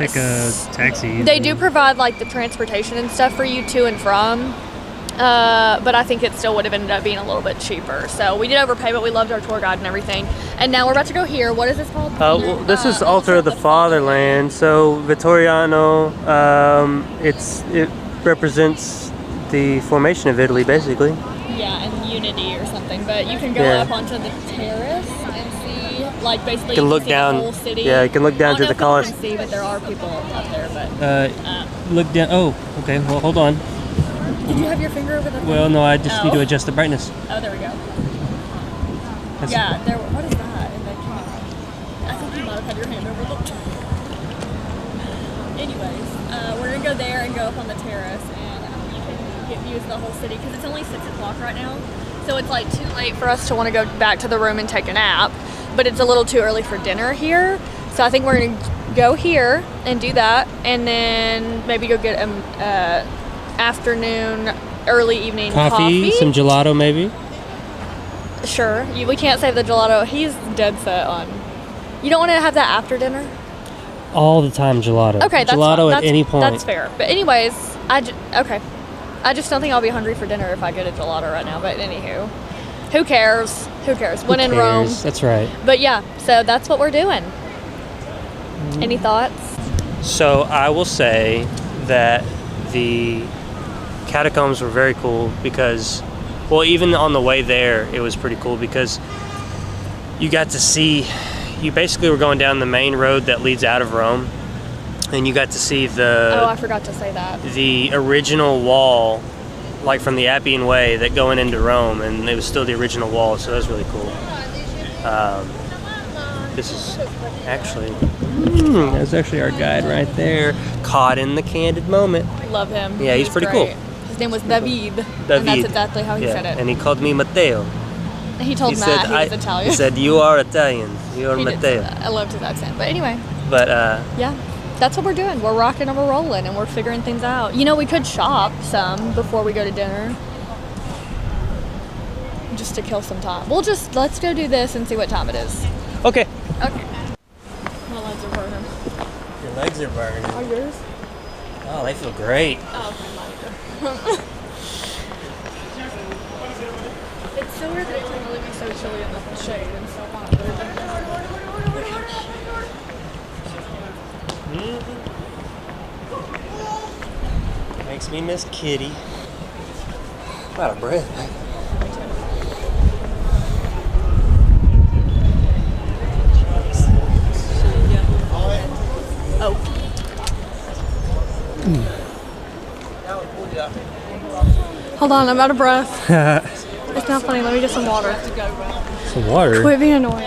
[SPEAKER 2] taxi.
[SPEAKER 1] They do provide like the transportation and stuff for you to and from, but I think it still would have ended up being a little bit cheaper. So we did overpay, but we loved our tour guide and everything. And now we're about to go here. What is this called?
[SPEAKER 2] Well, this is Altar of the Fatherland. So Vittoriano, it represents the formation of Italy, basically.
[SPEAKER 1] Yeah, and unity or something. But you can go
[SPEAKER 2] Yeah.
[SPEAKER 1] up onto the terrace and see, like basically
[SPEAKER 2] You can look
[SPEAKER 1] see
[SPEAKER 2] down.
[SPEAKER 1] the whole city.
[SPEAKER 2] Yeah, you can look down
[SPEAKER 1] I
[SPEAKER 2] to
[SPEAKER 1] don't
[SPEAKER 2] the
[SPEAKER 1] know if
[SPEAKER 2] Colosseum.
[SPEAKER 1] you can see, but there are people up there. But
[SPEAKER 2] Look down. Oh, okay. Well, hold on.
[SPEAKER 1] did you have your finger over the?
[SPEAKER 2] Well, no, I just need to adjust the brightness.
[SPEAKER 1] Oh, there we go.
[SPEAKER 2] That's-
[SPEAKER 1] Yeah, there. What is that in the camera? I think you might have had your hand over the. Anyways, we're gonna go there and go up on the terrace, and you can get views of the whole city because it's only 6 o'clock right now, so it's like too late for us to want to go back to the room and take a nap. But it's a little too early for dinner here, so I think we're gonna go here and do that, and then maybe go get afternoon, early evening coffee.
[SPEAKER 2] Some gelato, maybe.
[SPEAKER 1] Sure. We can't save the gelato. He's dead set on. You don't want to have that after dinner?
[SPEAKER 2] All the time gelato.
[SPEAKER 1] Okay, that's
[SPEAKER 2] gelato
[SPEAKER 1] fine.
[SPEAKER 2] at any point.
[SPEAKER 1] That's fair. But anyways, okay. I just don't think I'll be hungry for dinner if I get a gelato right now. But anywho, who cares? Who cares? When in Rome.
[SPEAKER 2] That's right.
[SPEAKER 1] But yeah, so that's what we're doing. Any thoughts?
[SPEAKER 2] So I will say that the catacombs were very cool because, well, even on the way there, it was pretty cool because you got to see, you basically were going down the main road that leads out of Rome, and you got to see
[SPEAKER 1] Oh, I forgot to say that.
[SPEAKER 2] the original wall, like from the Appian Way that going into Rome, and it was still the original wall, so that was really cool. This is actually, that's actually our guide right there, caught in the candid moment.
[SPEAKER 1] Love him.
[SPEAKER 2] Yeah, he's pretty cool.
[SPEAKER 1] His name was David. And
[SPEAKER 2] David.
[SPEAKER 1] that's exactly how he
[SPEAKER 2] Yeah,
[SPEAKER 1] said it.
[SPEAKER 2] and he called me Matteo.
[SPEAKER 1] He told Matt he was Italian.
[SPEAKER 2] He said, "You are Italian. You are
[SPEAKER 1] He did say
[SPEAKER 2] Matteo."
[SPEAKER 1] that. I loved his accent. But anyway,
[SPEAKER 2] But
[SPEAKER 1] yeah, that's what we're doing. We're rocking and we're rolling and we're figuring things out. You know, we could shop some before we go to dinner. Just to kill some time. Let's go do this and see what time it is.
[SPEAKER 2] okay.
[SPEAKER 1] Okay. My legs are burning.
[SPEAKER 2] Your legs are burning.
[SPEAKER 1] Are yours?
[SPEAKER 2] Oh, they feel great.
[SPEAKER 1] Oh, okay, it's so weird that it's like really be so chilly in the shade and so hot.
[SPEAKER 2] Makes me miss Kitty. I'm out of breath.
[SPEAKER 1] Oh. Hold on, I'm out of breath. It's not funny. Let me get some water.
[SPEAKER 2] Some water?
[SPEAKER 1] Quit being annoying.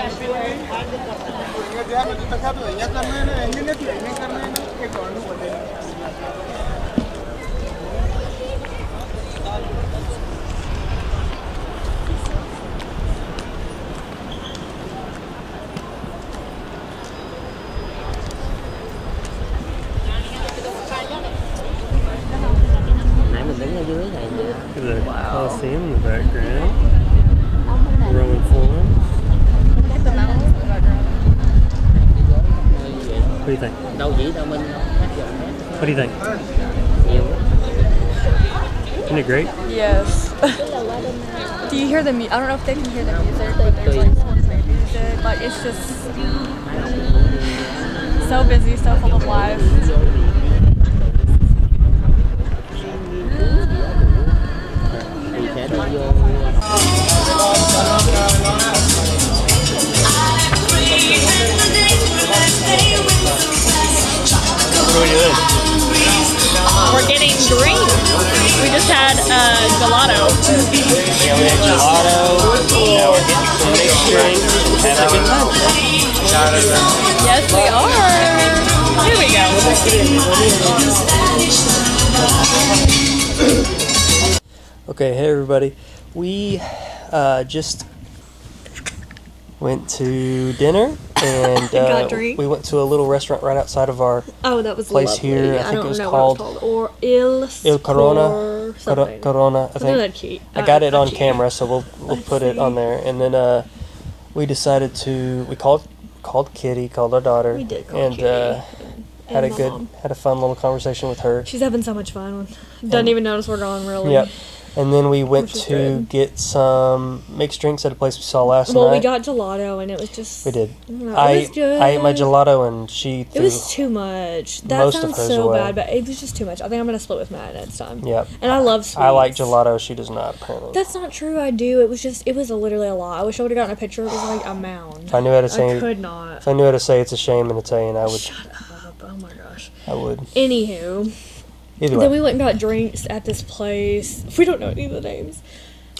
[SPEAKER 2] Look at the Colosseum in the background. Roman Forum. What do you think? What do you think? Isn't it great?
[SPEAKER 1] Yes. Do you hear the music? I don't know if they can hear the music, but there's like some music. Like it's just so busy, so full of life.
[SPEAKER 2] What are we doing?
[SPEAKER 1] We're getting drinks. We just had gelato.
[SPEAKER 2] Yeah, we had gelato. Now we're getting some mixed drinks. Having a good time.
[SPEAKER 1] Yes, we are. Here we go.
[SPEAKER 2] Okay, hey everybody. We just went to dinner and
[SPEAKER 1] Got drinks.
[SPEAKER 2] we went to a little restaurant right outside of our
[SPEAKER 1] Oh, that was
[SPEAKER 2] place
[SPEAKER 1] lovely.
[SPEAKER 2] here. I think
[SPEAKER 1] don't
[SPEAKER 2] it was
[SPEAKER 1] know
[SPEAKER 2] called
[SPEAKER 1] what it's called. Or Il
[SPEAKER 2] Corona.
[SPEAKER 1] something.
[SPEAKER 2] Corona, I
[SPEAKER 1] Something
[SPEAKER 2] think.
[SPEAKER 1] that cute.
[SPEAKER 2] I got it on
[SPEAKER 1] cute.
[SPEAKER 2] camera, so we'll put it on there. And then we decided we called Kitty, called our daughter,
[SPEAKER 1] We did call
[SPEAKER 2] and
[SPEAKER 1] Kitty.
[SPEAKER 2] had
[SPEAKER 1] And Mom.
[SPEAKER 2] a fun little conversation with her.
[SPEAKER 1] She's having so much fun. Doesn't even notice we're gone, really.
[SPEAKER 2] Yep. And then we went
[SPEAKER 1] Which is
[SPEAKER 2] to
[SPEAKER 1] good.
[SPEAKER 2] get some mixed drinks at a place we saw last
[SPEAKER 1] Well,
[SPEAKER 2] night.
[SPEAKER 1] we got gelato, and it was just...
[SPEAKER 2] We did.
[SPEAKER 1] It was
[SPEAKER 2] I
[SPEAKER 1] good.
[SPEAKER 2] ate my gelato and she
[SPEAKER 1] It
[SPEAKER 2] threw.
[SPEAKER 1] was too much. That
[SPEAKER 2] most of
[SPEAKER 1] sounds
[SPEAKER 2] hers
[SPEAKER 1] so
[SPEAKER 2] away.
[SPEAKER 1] bad, but it was just too much. I think I'm going to split with Matt next time.
[SPEAKER 2] Yep.
[SPEAKER 1] And I love sweets.
[SPEAKER 2] I like gelato. She does not, apparently.
[SPEAKER 1] That's not true. I do. It was literally a lot. I wish I would have gotten a picture. It was like a mound.
[SPEAKER 2] If I knew how to say,
[SPEAKER 1] I could not.
[SPEAKER 2] if I knew how to say it's a shame in Italian, I would.
[SPEAKER 1] Shut up. Oh my gosh.
[SPEAKER 2] I would.
[SPEAKER 1] Anywho.
[SPEAKER 2] Either
[SPEAKER 1] Then
[SPEAKER 2] way,
[SPEAKER 1] we went and got drinks at this place. We don't know any of the names.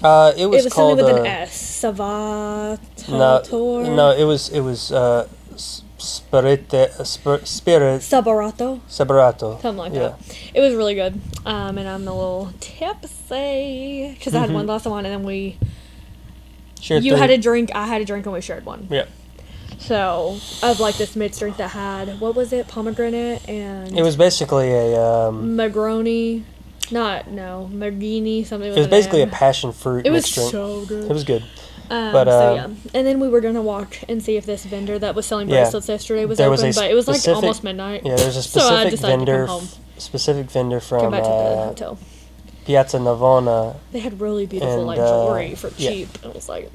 [SPEAKER 2] it was
[SPEAKER 1] It was
[SPEAKER 2] called.
[SPEAKER 1] something with an S. Salvatore.
[SPEAKER 2] No, it was Spirit
[SPEAKER 1] Sabarato.
[SPEAKER 2] Sabarato.
[SPEAKER 1] Something like
[SPEAKER 2] Yeah.
[SPEAKER 1] that. It was really good. And I'm a little tipsy because I had one glass of wine and then
[SPEAKER 2] Shared
[SPEAKER 1] you
[SPEAKER 2] three.
[SPEAKER 1] had a drink, I had a drink, and we shared one.
[SPEAKER 2] Yeah.
[SPEAKER 1] So, of like this mixed drink that had, what was it? Pomegranate and
[SPEAKER 2] It was basically a.
[SPEAKER 1] Negroni. Margini, something
[SPEAKER 2] It
[SPEAKER 1] with
[SPEAKER 2] was
[SPEAKER 1] an
[SPEAKER 2] basically a
[SPEAKER 1] M.
[SPEAKER 2] passion fruit
[SPEAKER 1] It was
[SPEAKER 2] mixed drink.
[SPEAKER 1] so good.
[SPEAKER 2] It was good.
[SPEAKER 1] So yeah, and then we were gonna walk and see if this vendor that was selling bracelets yesterday was
[SPEAKER 2] there
[SPEAKER 1] open,
[SPEAKER 2] was a
[SPEAKER 1] but it was like
[SPEAKER 2] specific-
[SPEAKER 1] almost midnight.
[SPEAKER 2] Yeah, there's a
[SPEAKER 1] So I
[SPEAKER 2] specific
[SPEAKER 1] decided to
[SPEAKER 2] vendor,
[SPEAKER 1] come home.
[SPEAKER 2] Go from
[SPEAKER 1] back to the hotel.
[SPEAKER 2] Piazza Navona.
[SPEAKER 1] They had really beautiful
[SPEAKER 2] And,
[SPEAKER 1] like jewelry for
[SPEAKER 2] yeah.
[SPEAKER 1] cheap. I was like,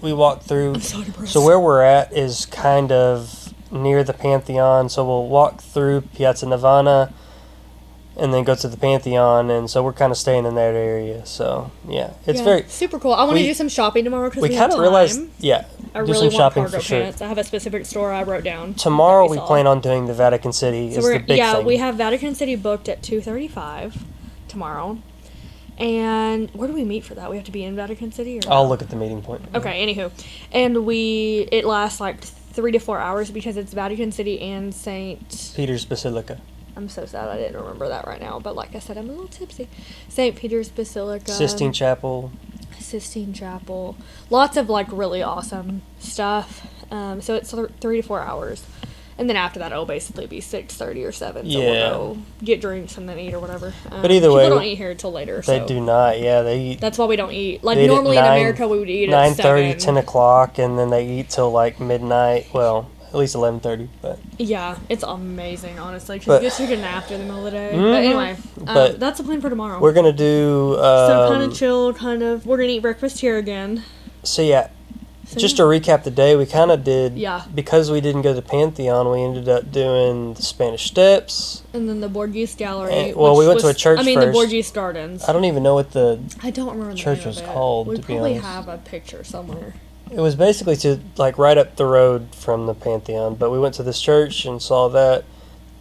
[SPEAKER 2] We walked through.
[SPEAKER 1] I'm so impressed.
[SPEAKER 2] So where we're at is kind of near the Pantheon. So we'll walk through Piazza Navona, and then go to the Pantheon. And so we're kind of staying in that area. So yeah, it's very.
[SPEAKER 1] super cool. I want to
[SPEAKER 2] we-
[SPEAKER 1] do some shopping tomorrow because
[SPEAKER 2] We
[SPEAKER 1] we
[SPEAKER 2] kind
[SPEAKER 1] have
[SPEAKER 2] of
[SPEAKER 1] time.
[SPEAKER 2] realized, yeah,
[SPEAKER 1] I
[SPEAKER 2] do
[SPEAKER 1] really
[SPEAKER 2] some
[SPEAKER 1] want
[SPEAKER 2] shopping
[SPEAKER 1] cargo
[SPEAKER 2] for sure.
[SPEAKER 1] pants. I have a specific store I wrote down.
[SPEAKER 2] Tomorrow
[SPEAKER 1] that
[SPEAKER 2] we
[SPEAKER 1] saw.
[SPEAKER 2] plan on doing the Vatican City.
[SPEAKER 1] So
[SPEAKER 2] is the big thing.
[SPEAKER 1] we have Vatican City booked at 2:35 tomorrow. And where do we meet for that? We have to be in Vatican City? Or
[SPEAKER 2] I'll
[SPEAKER 1] no?
[SPEAKER 2] look at the meeting point.
[SPEAKER 1] Okay, anywho. And it lasts like 3 to 4 hours because it's Vatican City and St.
[SPEAKER 2] Peter's Basilica.
[SPEAKER 1] I'm so sad I didn't remember that right now. But like I said, I'm a little tipsy. St. Peter's Basilica.
[SPEAKER 2] Sistine Chapel.
[SPEAKER 1] Sistine Chapel. Lots of like really awesome stuff. So it's 3 to 4 hours. And then after that, it'll basically be 6:30 or 7. So
[SPEAKER 2] Yeah.
[SPEAKER 1] we'll go get drinks and then eat or whatever.
[SPEAKER 2] But either way,
[SPEAKER 1] people don't eat here until later.
[SPEAKER 2] They
[SPEAKER 1] So
[SPEAKER 2] do not. Yeah, they eat
[SPEAKER 1] that's why we don't eat. Like
[SPEAKER 2] They eat at
[SPEAKER 1] normally in
[SPEAKER 2] 9
[SPEAKER 1] America, we would eat at
[SPEAKER 2] 9:30,
[SPEAKER 1] 7.
[SPEAKER 2] 10 o'clock, and then they eat till like midnight. Well, at least 11:30. But
[SPEAKER 1] Yeah, it's amazing, honestly.
[SPEAKER 2] But-
[SPEAKER 1] Because you get to take a nap through the middle of the day.
[SPEAKER 2] Mhm.
[SPEAKER 1] But anyway,
[SPEAKER 2] But
[SPEAKER 1] that's the plan for tomorrow.
[SPEAKER 2] we're gonna do.
[SPEAKER 1] So kind of chill, we're going to eat breakfast here again.
[SPEAKER 2] So yeah,
[SPEAKER 1] So
[SPEAKER 2] just
[SPEAKER 1] yeah.
[SPEAKER 2] to recap the day, we kind of did.
[SPEAKER 1] Yeah.
[SPEAKER 2] Because we didn't go to the Pantheon, we ended up doing the Spanish Steps.
[SPEAKER 1] And then the Borghese Gallery.
[SPEAKER 2] And- well,
[SPEAKER 1] which
[SPEAKER 2] we went to a church
[SPEAKER 1] I mean,
[SPEAKER 2] first.
[SPEAKER 1] the Borghese Gardens.
[SPEAKER 2] I don't even know what the.
[SPEAKER 1] I don't remember the
[SPEAKER 2] church
[SPEAKER 1] name
[SPEAKER 2] was
[SPEAKER 1] of it.
[SPEAKER 2] called,
[SPEAKER 1] We
[SPEAKER 2] to be
[SPEAKER 1] probably
[SPEAKER 2] honest.
[SPEAKER 1] have a picture somewhere.
[SPEAKER 2] It was basically to like right up the road from the Pantheon, but we went to this church and saw that.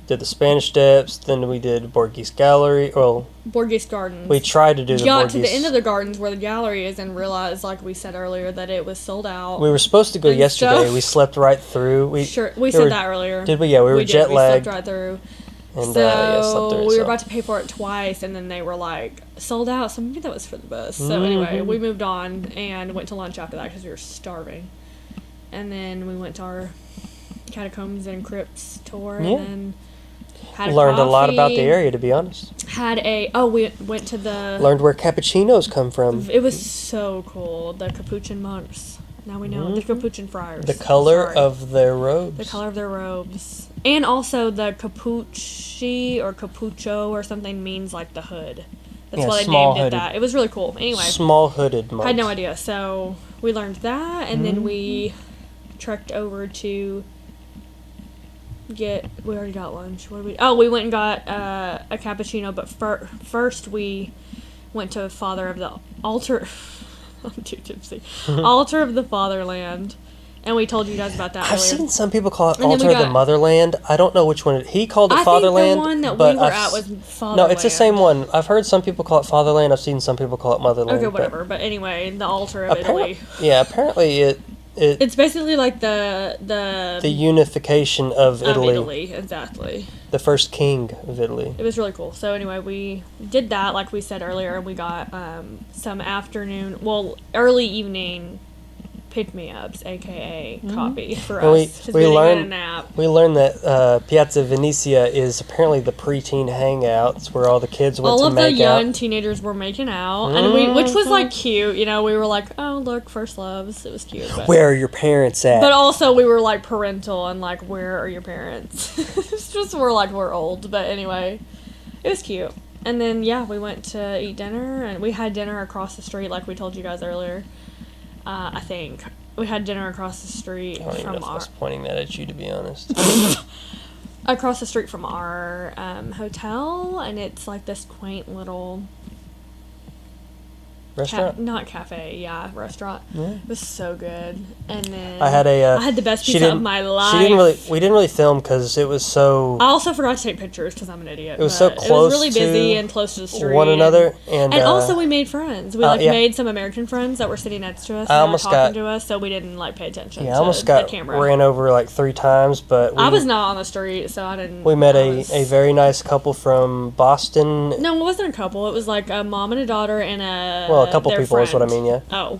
[SPEAKER 2] Did the Spanish Steps, then we did Borghese Gallery. Well,
[SPEAKER 1] Borghese Gardens.
[SPEAKER 2] we tried to do the
[SPEAKER 1] got
[SPEAKER 2] Borghese.
[SPEAKER 1] to the end of the gardens where the gallery is and realized, like we said earlier, that it was sold out.
[SPEAKER 2] We were supposed to go
[SPEAKER 1] and
[SPEAKER 2] yesterday.
[SPEAKER 1] stuff.
[SPEAKER 2] We slept right through. We
[SPEAKER 1] we
[SPEAKER 2] we
[SPEAKER 1] said
[SPEAKER 2] were-
[SPEAKER 1] that earlier.
[SPEAKER 2] Did we? Yeah, we were jet
[SPEAKER 1] We
[SPEAKER 2] lagged.
[SPEAKER 1] slept right through.
[SPEAKER 2] And
[SPEAKER 1] So
[SPEAKER 2] yeah, slept through it.
[SPEAKER 1] we
[SPEAKER 2] so.
[SPEAKER 1] were about to pay for it twice, and then they were like sold out. So maybe that was for the best. So
[SPEAKER 2] Mm-hmm.
[SPEAKER 1] anyway, we moved on and went to lunch after that because we were starving. And then we went to our catacombs and crypts tour,
[SPEAKER 2] Yeah.
[SPEAKER 1] and then had a
[SPEAKER 2] Learned a lot about the
[SPEAKER 1] coffee,
[SPEAKER 2] area, to be honest.
[SPEAKER 1] we went to the.
[SPEAKER 2] Learned where cappuccinos come from.
[SPEAKER 1] It was so cool. The Capuchin monks. Now we know the Capuchin friars.
[SPEAKER 2] Mm-hmm. The color
[SPEAKER 1] Sorry.
[SPEAKER 2] of their robes.
[SPEAKER 1] The color of their robes. And also the capucci or capucho or something means like the hood. That's
[SPEAKER 2] Yeah,
[SPEAKER 1] why they
[SPEAKER 2] small
[SPEAKER 1] named it
[SPEAKER 2] hooded.
[SPEAKER 1] that. It was really cool. Anyway,
[SPEAKER 2] Small hooded monks.
[SPEAKER 1] I had no idea. So we learned that, and then we
[SPEAKER 2] Mm-hmm.
[SPEAKER 1] trekked over to we already got lunch. What did we? Oh, we went and got a cappuccino, but first we went to Father of the Altar. I'm too tipsy. Altar of the Fatherland. And we told you guys about that
[SPEAKER 2] I've
[SPEAKER 1] earlier.
[SPEAKER 2] seen some people call it
[SPEAKER 1] And then we
[SPEAKER 2] Altar of the
[SPEAKER 1] got-
[SPEAKER 2] Motherland. I don't know which one. He called it
[SPEAKER 1] I
[SPEAKER 2] Fatherland.
[SPEAKER 1] think the one that
[SPEAKER 2] but
[SPEAKER 1] we were
[SPEAKER 2] I've
[SPEAKER 1] at
[SPEAKER 2] s-
[SPEAKER 1] was Fatherland.
[SPEAKER 2] No, it's the same one. I've heard some people call it Fatherland. I've seen some people call it Motherland.
[SPEAKER 1] Okay,
[SPEAKER 2] but
[SPEAKER 1] whatever. But anyway, the altar of Italy.
[SPEAKER 2] Yeah, apparently it
[SPEAKER 1] It's basically like the
[SPEAKER 2] unification of
[SPEAKER 1] of
[SPEAKER 2] Italy,
[SPEAKER 1] Italy, exactly.
[SPEAKER 2] the first king of Italy.
[SPEAKER 1] It was really cool. So anyway, we did that like we said earlier, and we got some early evening pick-me-ups, aka coffee for
[SPEAKER 2] And
[SPEAKER 1] us. 'cause we didn't get a nap.
[SPEAKER 2] We learned that Piazza Venezia is apparently the preteen hangout. It's where all the kids went
[SPEAKER 1] All
[SPEAKER 2] to
[SPEAKER 1] of the
[SPEAKER 2] make
[SPEAKER 1] young
[SPEAKER 2] out.
[SPEAKER 1] teenagers were making out, and which was like cute. You know, we were like, oh look, first loves. It was cute. But,
[SPEAKER 2] Where are your parents at?
[SPEAKER 1] but also we were like parental and like, where are your parents? It's just we're old, but anyway, it was cute. And then yeah, we went to eat dinner, and we had dinner across the street, like we told you guys earlier. I think we had dinner across the street
[SPEAKER 2] I don't even know
[SPEAKER 1] from
[SPEAKER 2] if I
[SPEAKER 1] our
[SPEAKER 2] was pointing that at you, to be honest.
[SPEAKER 1] from our hotel, and it's like this quaint little
[SPEAKER 2] Restaurant?
[SPEAKER 1] not cafe, yeah, restaurant.
[SPEAKER 2] Yeah.
[SPEAKER 1] It was so good. And then
[SPEAKER 2] I had
[SPEAKER 1] I had the best
[SPEAKER 2] she
[SPEAKER 1] pizza of
[SPEAKER 2] didn't-
[SPEAKER 1] my life.
[SPEAKER 2] We didn't really film because it was so
[SPEAKER 1] I also forgot to take pictures because I'm an idiot.
[SPEAKER 2] It was so
[SPEAKER 1] but It
[SPEAKER 2] close
[SPEAKER 1] was really busy
[SPEAKER 2] to
[SPEAKER 1] and close to the street.
[SPEAKER 2] one another, and
[SPEAKER 1] also we made friends. We
[SPEAKER 2] yeah.
[SPEAKER 1] made some American friends that were sitting next to us.
[SPEAKER 2] I
[SPEAKER 1] And
[SPEAKER 2] almost
[SPEAKER 1] talking
[SPEAKER 2] got-
[SPEAKER 1] to us, so we didn't like pay attention.
[SPEAKER 2] yeah, I
[SPEAKER 1] to
[SPEAKER 2] almost
[SPEAKER 1] the
[SPEAKER 2] got
[SPEAKER 1] camera.
[SPEAKER 2] ran over like 3 times, but
[SPEAKER 1] I was not on the street, so I didn't.
[SPEAKER 2] we met
[SPEAKER 1] I
[SPEAKER 2] a
[SPEAKER 1] was-
[SPEAKER 2] very nice couple from Boston.
[SPEAKER 1] No, it wasn't a couple. It was like a mom and a daughter and
[SPEAKER 2] Well, a couple
[SPEAKER 1] their
[SPEAKER 2] people is what I
[SPEAKER 1] friend.
[SPEAKER 2] mean, yeah.
[SPEAKER 1] Oh,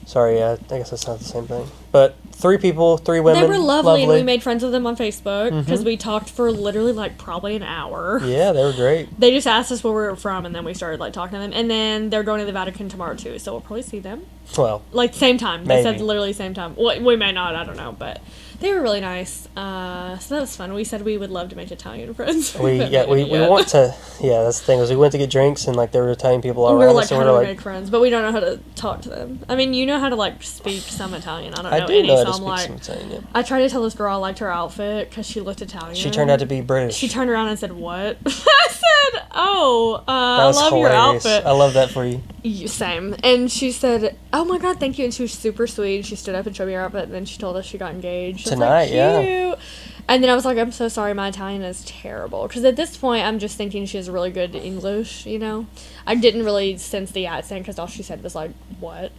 [SPEAKER 2] Sorry, I guess that's not the same thing. But 3 people, 3 women.
[SPEAKER 1] They were lovely, and we made friends with them on Facebook because we talked for literally like probably an hour.
[SPEAKER 2] Yeah, they were great.
[SPEAKER 1] They just asked us where we were from, and then we started like talking to them. And then they're going to the Vatican tomorrow too, so we'll probably see them.
[SPEAKER 2] Well,
[SPEAKER 1] Like same time.
[SPEAKER 2] Maybe.
[SPEAKER 1] They said literally same time. Well, we may not. I don't know, but they were really nice. So that was fun. We said we would love to make Italian friends.
[SPEAKER 2] we
[SPEAKER 1] haven't made it
[SPEAKER 2] we
[SPEAKER 1] yet.
[SPEAKER 2] want to. Yeah, that's the thing. Was we went to get drinks and like there were Italian people all
[SPEAKER 1] We were
[SPEAKER 2] around
[SPEAKER 1] like,
[SPEAKER 2] us, and
[SPEAKER 1] how
[SPEAKER 2] we
[SPEAKER 1] do
[SPEAKER 2] were
[SPEAKER 1] we
[SPEAKER 2] like,
[SPEAKER 1] make friends? But we don't know how to talk to them. I mean, you know how to like speak some Italian. I don't
[SPEAKER 2] I
[SPEAKER 1] know
[SPEAKER 2] do
[SPEAKER 1] any,
[SPEAKER 2] know how
[SPEAKER 1] so
[SPEAKER 2] to
[SPEAKER 1] I'm
[SPEAKER 2] speak
[SPEAKER 1] like,
[SPEAKER 2] some Italian. Yeah.
[SPEAKER 1] I tried to tell this girl I liked her outfit because she looked Italian.
[SPEAKER 2] She turned out to be British.
[SPEAKER 1] She turned around and said, "What?" I said, "Oh,
[SPEAKER 2] that
[SPEAKER 1] I
[SPEAKER 2] was
[SPEAKER 1] love
[SPEAKER 2] hilarious.
[SPEAKER 1] your outfit."
[SPEAKER 2] I love that for you.
[SPEAKER 1] Same. And she said, "Oh my God, thank you." And she was super sweet. She stood up and showed me her outfit, and then she told us she got engaged. I was like,
[SPEAKER 2] Tonight, yeah.
[SPEAKER 1] cute. And then I was like, I'm so sorry, my Italian is terrible. Because at this point, I'm just thinking she has really good English, you know? I didn't really sense the accent because all she said was like, what?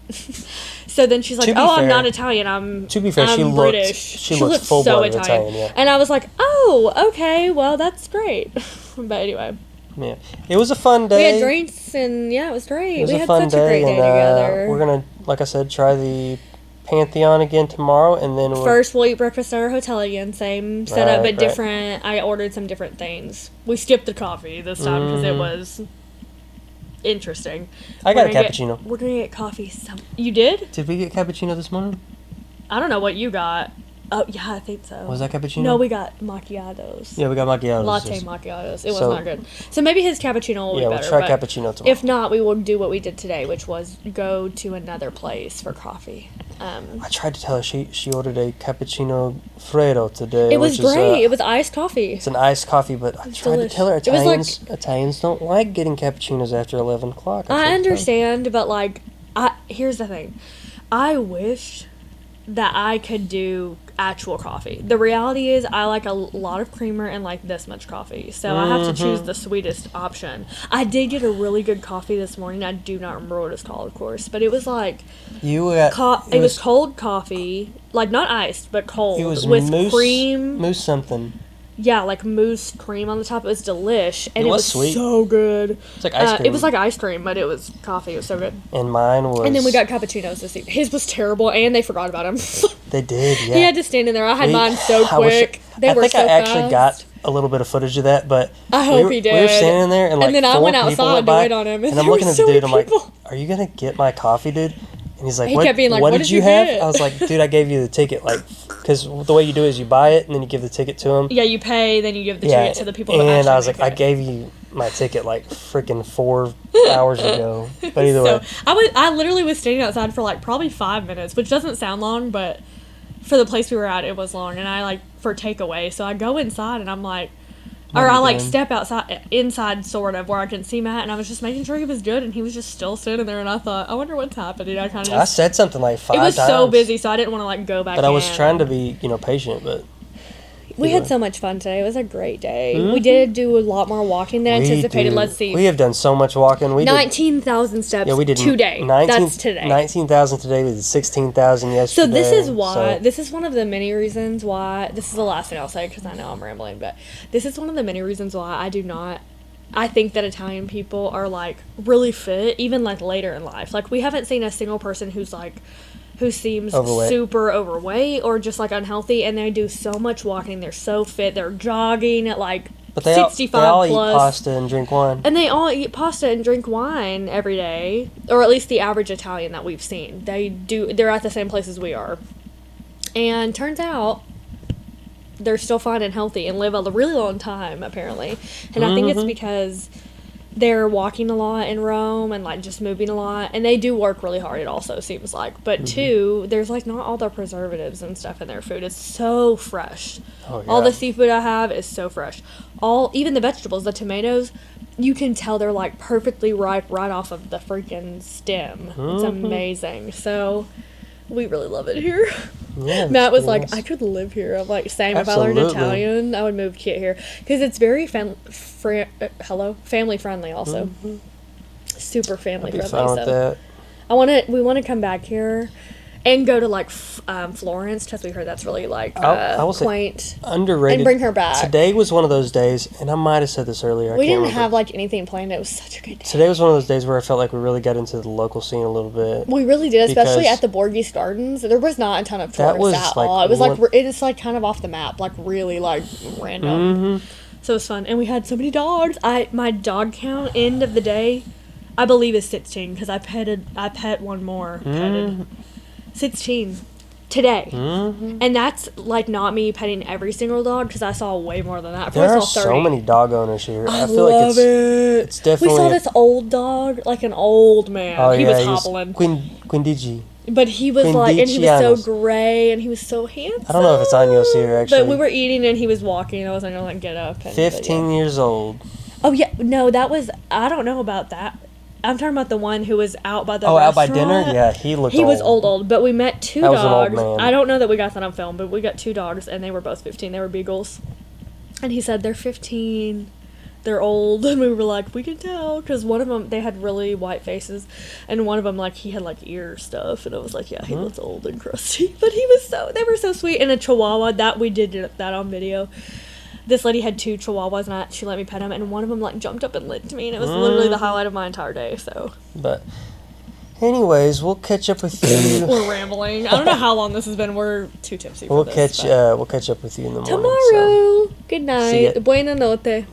[SPEAKER 1] So then she's like,
[SPEAKER 2] To be
[SPEAKER 1] oh, I'm
[SPEAKER 2] fair-
[SPEAKER 1] not Italian, I'm
[SPEAKER 2] To be fair,
[SPEAKER 1] I'm
[SPEAKER 2] she looked
[SPEAKER 1] British.
[SPEAKER 2] she looked
[SPEAKER 1] looked
[SPEAKER 2] full
[SPEAKER 1] so
[SPEAKER 2] blooded Italian, yeah.
[SPEAKER 1] And I was like, oh, okay, well, that's great. But anyway,
[SPEAKER 2] Yeah, it was a fun
[SPEAKER 1] we
[SPEAKER 2] day.
[SPEAKER 1] had drinks and yeah, it was great.
[SPEAKER 2] It was
[SPEAKER 1] we
[SPEAKER 2] a
[SPEAKER 1] had
[SPEAKER 2] fun
[SPEAKER 1] such a great
[SPEAKER 2] day,
[SPEAKER 1] day
[SPEAKER 2] and
[SPEAKER 1] together.
[SPEAKER 2] we're gonna, like I said, try the Pantheon again tomorrow, and then
[SPEAKER 1] First, we'll eat breakfast at our hotel again. Same setup,
[SPEAKER 2] Right,
[SPEAKER 1] but different. I ordered some different things. We skipped the coffee this time because it was interesting.
[SPEAKER 2] I got a
[SPEAKER 1] We're gonna
[SPEAKER 2] cappuccino.
[SPEAKER 1] We're gonna get coffee. You did?
[SPEAKER 2] Did we get cappuccino this morning?
[SPEAKER 1] I don't know what you got. Oh yeah, I think so.
[SPEAKER 2] Was that cappuccino?
[SPEAKER 1] No, we got macchiatos.
[SPEAKER 2] Yeah, we got macchiatos.
[SPEAKER 1] Latte macchiatos. It was
[SPEAKER 2] So-
[SPEAKER 1] not good. So maybe his cappuccino will
[SPEAKER 2] Yeah,
[SPEAKER 1] be
[SPEAKER 2] we'll
[SPEAKER 1] better.
[SPEAKER 2] try
[SPEAKER 1] but
[SPEAKER 2] cappuccino tomorrow.
[SPEAKER 1] if not, we will do what we did today, which was go to another place for coffee.
[SPEAKER 2] I tried to tell her she ordered a cappuccino freddo today.
[SPEAKER 1] It was
[SPEAKER 2] which is,
[SPEAKER 1] great. It was iced coffee.
[SPEAKER 2] it's an iced coffee, but I tried
[SPEAKER 1] delish.
[SPEAKER 2] to tell her
[SPEAKER 1] It was like-
[SPEAKER 2] Italians don't like getting cappuccinos after 11 o'clock.
[SPEAKER 1] I understand, but like, here's the thing. I wish that I could do actual coffee. The reality is I like a lot of creamer and like this much coffee. So I have to choose the sweetest option. I did get a really good coffee this morning. I do not remember what it's called, of course, but it was like
[SPEAKER 2] You got
[SPEAKER 1] it was cold coffee, like not iced, but cold
[SPEAKER 2] It was
[SPEAKER 1] with
[SPEAKER 2] mousse,
[SPEAKER 1] cream.
[SPEAKER 2] mousse something.
[SPEAKER 1] Yeah, like mousse cream on the top. It was delish, and
[SPEAKER 2] It
[SPEAKER 1] it
[SPEAKER 2] was
[SPEAKER 1] was
[SPEAKER 2] sweet.
[SPEAKER 1] so good.
[SPEAKER 2] It's like ice cream.
[SPEAKER 1] It was like ice cream, but it was coffee. It was so good.
[SPEAKER 2] And mine was.
[SPEAKER 1] And then we got cappuccinos this evening. His was terrible, and they forgot about him.
[SPEAKER 2] They did, yeah.
[SPEAKER 1] He had to stand in there. I had
[SPEAKER 2] We-
[SPEAKER 1] mine so
[SPEAKER 2] I wish-
[SPEAKER 1] quick. They
[SPEAKER 2] I
[SPEAKER 1] were
[SPEAKER 2] think
[SPEAKER 1] so
[SPEAKER 2] I actually
[SPEAKER 1] fast.
[SPEAKER 2] got a little bit of footage of that, but
[SPEAKER 1] I hope
[SPEAKER 2] we were,
[SPEAKER 1] he
[SPEAKER 2] We were
[SPEAKER 1] did.
[SPEAKER 2] standing there, and like
[SPEAKER 1] And then I
[SPEAKER 2] 4
[SPEAKER 1] went
[SPEAKER 2] people
[SPEAKER 1] outside
[SPEAKER 2] went
[SPEAKER 1] to
[SPEAKER 2] by,
[SPEAKER 1] wait on him, and
[SPEAKER 2] I'm
[SPEAKER 1] there
[SPEAKER 2] looking
[SPEAKER 1] were
[SPEAKER 2] at the
[SPEAKER 1] so
[SPEAKER 2] dude.
[SPEAKER 1] many
[SPEAKER 2] I'm like,
[SPEAKER 1] people.
[SPEAKER 2] "Are you gonna get my coffee, dude?" And he's like,
[SPEAKER 1] He
[SPEAKER 2] "What?
[SPEAKER 1] kept being like,
[SPEAKER 2] what
[SPEAKER 1] "What
[SPEAKER 2] did
[SPEAKER 1] did
[SPEAKER 2] you
[SPEAKER 1] you
[SPEAKER 2] have?"
[SPEAKER 1] get?
[SPEAKER 2] I was like, "Dude, I gave you the ticket, like, because the way you do it is you buy it and then you give the ticket to him."
[SPEAKER 1] Yeah, you pay, then you give the
[SPEAKER 2] Yeah,
[SPEAKER 1] ticket to the people that
[SPEAKER 2] and
[SPEAKER 1] actually
[SPEAKER 2] I was like,
[SPEAKER 1] make
[SPEAKER 2] "I
[SPEAKER 1] it.
[SPEAKER 2] gave you my ticket like freaking 4 hours ago." But either
[SPEAKER 1] So
[SPEAKER 2] way,
[SPEAKER 1] I literally was standing outside for like probably 5 minutes, which doesn't sound long, but for the place we were at, it was long. And I like for takeaway, so I go inside and I'm like,
[SPEAKER 2] What
[SPEAKER 1] or
[SPEAKER 2] are
[SPEAKER 1] I
[SPEAKER 2] you
[SPEAKER 1] like
[SPEAKER 2] doing?
[SPEAKER 1] step inside sort of where I can see Matt, and I was just making sure he was good, and he was just still sitting there, and I thought, I wonder what's happening. I kind of
[SPEAKER 2] I
[SPEAKER 1] just
[SPEAKER 2] said something like 5
[SPEAKER 1] it was
[SPEAKER 2] times.
[SPEAKER 1] so busy, so I didn't want to like go back.
[SPEAKER 2] But I was
[SPEAKER 1] in.
[SPEAKER 2] trying to be, patient, but
[SPEAKER 1] We had so much fun today. It was a great day. We did do a lot more walking than anticipated. Let's see.
[SPEAKER 2] We have done so much walking. We did
[SPEAKER 1] 19,000 steps
[SPEAKER 2] Yeah, we did
[SPEAKER 1] today.
[SPEAKER 2] 19,
[SPEAKER 1] That's today.
[SPEAKER 2] 19,000 today. We did 16,000 yesterday.
[SPEAKER 1] So this is why,
[SPEAKER 2] so-
[SPEAKER 1] this is one of the many reasons why, this is the last thing I'll say because I know I'm rambling, but this is one of the many reasons why I think that Italian people are like really fit, even like later in life. Like we haven't seen a single person who seems
[SPEAKER 2] Overweight.
[SPEAKER 1] super overweight or just like unhealthy, and they do so much walking. They're so fit. They're jogging at like
[SPEAKER 2] But they all,
[SPEAKER 1] 65
[SPEAKER 2] they all
[SPEAKER 1] plus.
[SPEAKER 2] eat pasta and drink wine.
[SPEAKER 1] And they all eat pasta and drink wine every day, or at least the average Italian that we've seen. They're at the same place as we are. And turns out they're still fine and healthy and live a really long time, apparently. And I think it's because they're walking a lot in Rome and like just moving a lot, and they do work really hard, it also seems like. But two, there's like not all the preservatives and stuff in their food. It's so fresh.
[SPEAKER 2] Oh,
[SPEAKER 1] All
[SPEAKER 2] yeah.
[SPEAKER 1] the seafood I have is so fresh. Even the vegetables, the tomatoes, you can tell they're like perfectly ripe right off of the freaking stem. It's amazing. So we really love it here.
[SPEAKER 2] Yeah,
[SPEAKER 1] Matt was
[SPEAKER 2] it's
[SPEAKER 1] like,
[SPEAKER 2] nice.
[SPEAKER 1] I could live here. I'm like, same. If I learned
[SPEAKER 2] Absolutely.
[SPEAKER 1] Italian, I would move to here because it's very family friendly. Also, super family
[SPEAKER 2] I'd be
[SPEAKER 1] friendly.
[SPEAKER 2] fine with
[SPEAKER 1] So
[SPEAKER 2] that.
[SPEAKER 1] we want to come back here, and go to like Florence because we heard that's really like
[SPEAKER 2] I will say
[SPEAKER 1] quaint.
[SPEAKER 2] underrated.
[SPEAKER 1] And bring her back.
[SPEAKER 2] Today was one of those days, and I might have said this earlier.
[SPEAKER 1] We
[SPEAKER 2] I can't
[SPEAKER 1] didn't
[SPEAKER 2] remember.
[SPEAKER 1] have like anything planned. It was such a good day.
[SPEAKER 2] Today was one of those days where I felt like we really got into the local scene a little bit.
[SPEAKER 1] We really did, especially
[SPEAKER 2] Because
[SPEAKER 1] at the Borges Gardens. There was not a ton of
[SPEAKER 2] That
[SPEAKER 1] tourists
[SPEAKER 2] was,
[SPEAKER 1] at
[SPEAKER 2] like,
[SPEAKER 1] all. It was like
[SPEAKER 2] one-
[SPEAKER 1] it is like kind of off the map, like really like random. So it was fun, and we had so many dogs. My dog count end of the day, I believe is 16 because I pet one more. Petted 16 today, and that's like not me petting every single dog because I saw way more than that. I
[SPEAKER 2] There
[SPEAKER 1] probably
[SPEAKER 2] are
[SPEAKER 1] saw 30.
[SPEAKER 2] so many dog owners here. I feel
[SPEAKER 1] Love
[SPEAKER 2] like
[SPEAKER 1] it.
[SPEAKER 2] it's definitely.
[SPEAKER 1] We saw this old dog, like an old man.
[SPEAKER 2] Oh,
[SPEAKER 1] he
[SPEAKER 2] yeah,
[SPEAKER 1] was hobbling.
[SPEAKER 2] Quindigi.
[SPEAKER 1] But he was like, and he was so
[SPEAKER 2] Quindicianos.
[SPEAKER 1] gray, and he was so handsome.
[SPEAKER 2] I don't know if it's Años here, actually.
[SPEAKER 1] But we were eating, and he was walking. I wasn't gonna like get up. And,
[SPEAKER 2] 15 years old.
[SPEAKER 1] Oh yeah, no, that was. I don't know about that. I'm talking about the one who was out by the.
[SPEAKER 2] Out by
[SPEAKER 1] restaurant.
[SPEAKER 2] dinner? Yeah, he looked
[SPEAKER 1] He
[SPEAKER 2] old.
[SPEAKER 1] was old, but we met two
[SPEAKER 2] That was an old
[SPEAKER 1] dogs.
[SPEAKER 2] man.
[SPEAKER 1] I don't know that we got that on film, but we got two dogs, and they were both 15. They were beagles, and he said they're 15. They're old, and we were like, we can tell, because one of them, they had really white faces, and one of them, like, he had, like, ear stuff, and I was like, yeah, he looks old and crusty, but they were so sweet, and a chihuahua, we did that on video. This lady had two chihuahuas, and she let me pet them, and one of them, like, jumped up and licked me, and it was literally the highlight of my entire day, so.
[SPEAKER 2] But, anyways, we'll catch up with you.
[SPEAKER 1] We're rambling. I don't know how long this has been. We're too tipsy for this.
[SPEAKER 2] We'll catch up with you in the morning.
[SPEAKER 1] Tomorrow. Good
[SPEAKER 2] See ya.
[SPEAKER 1] night. Buena notte.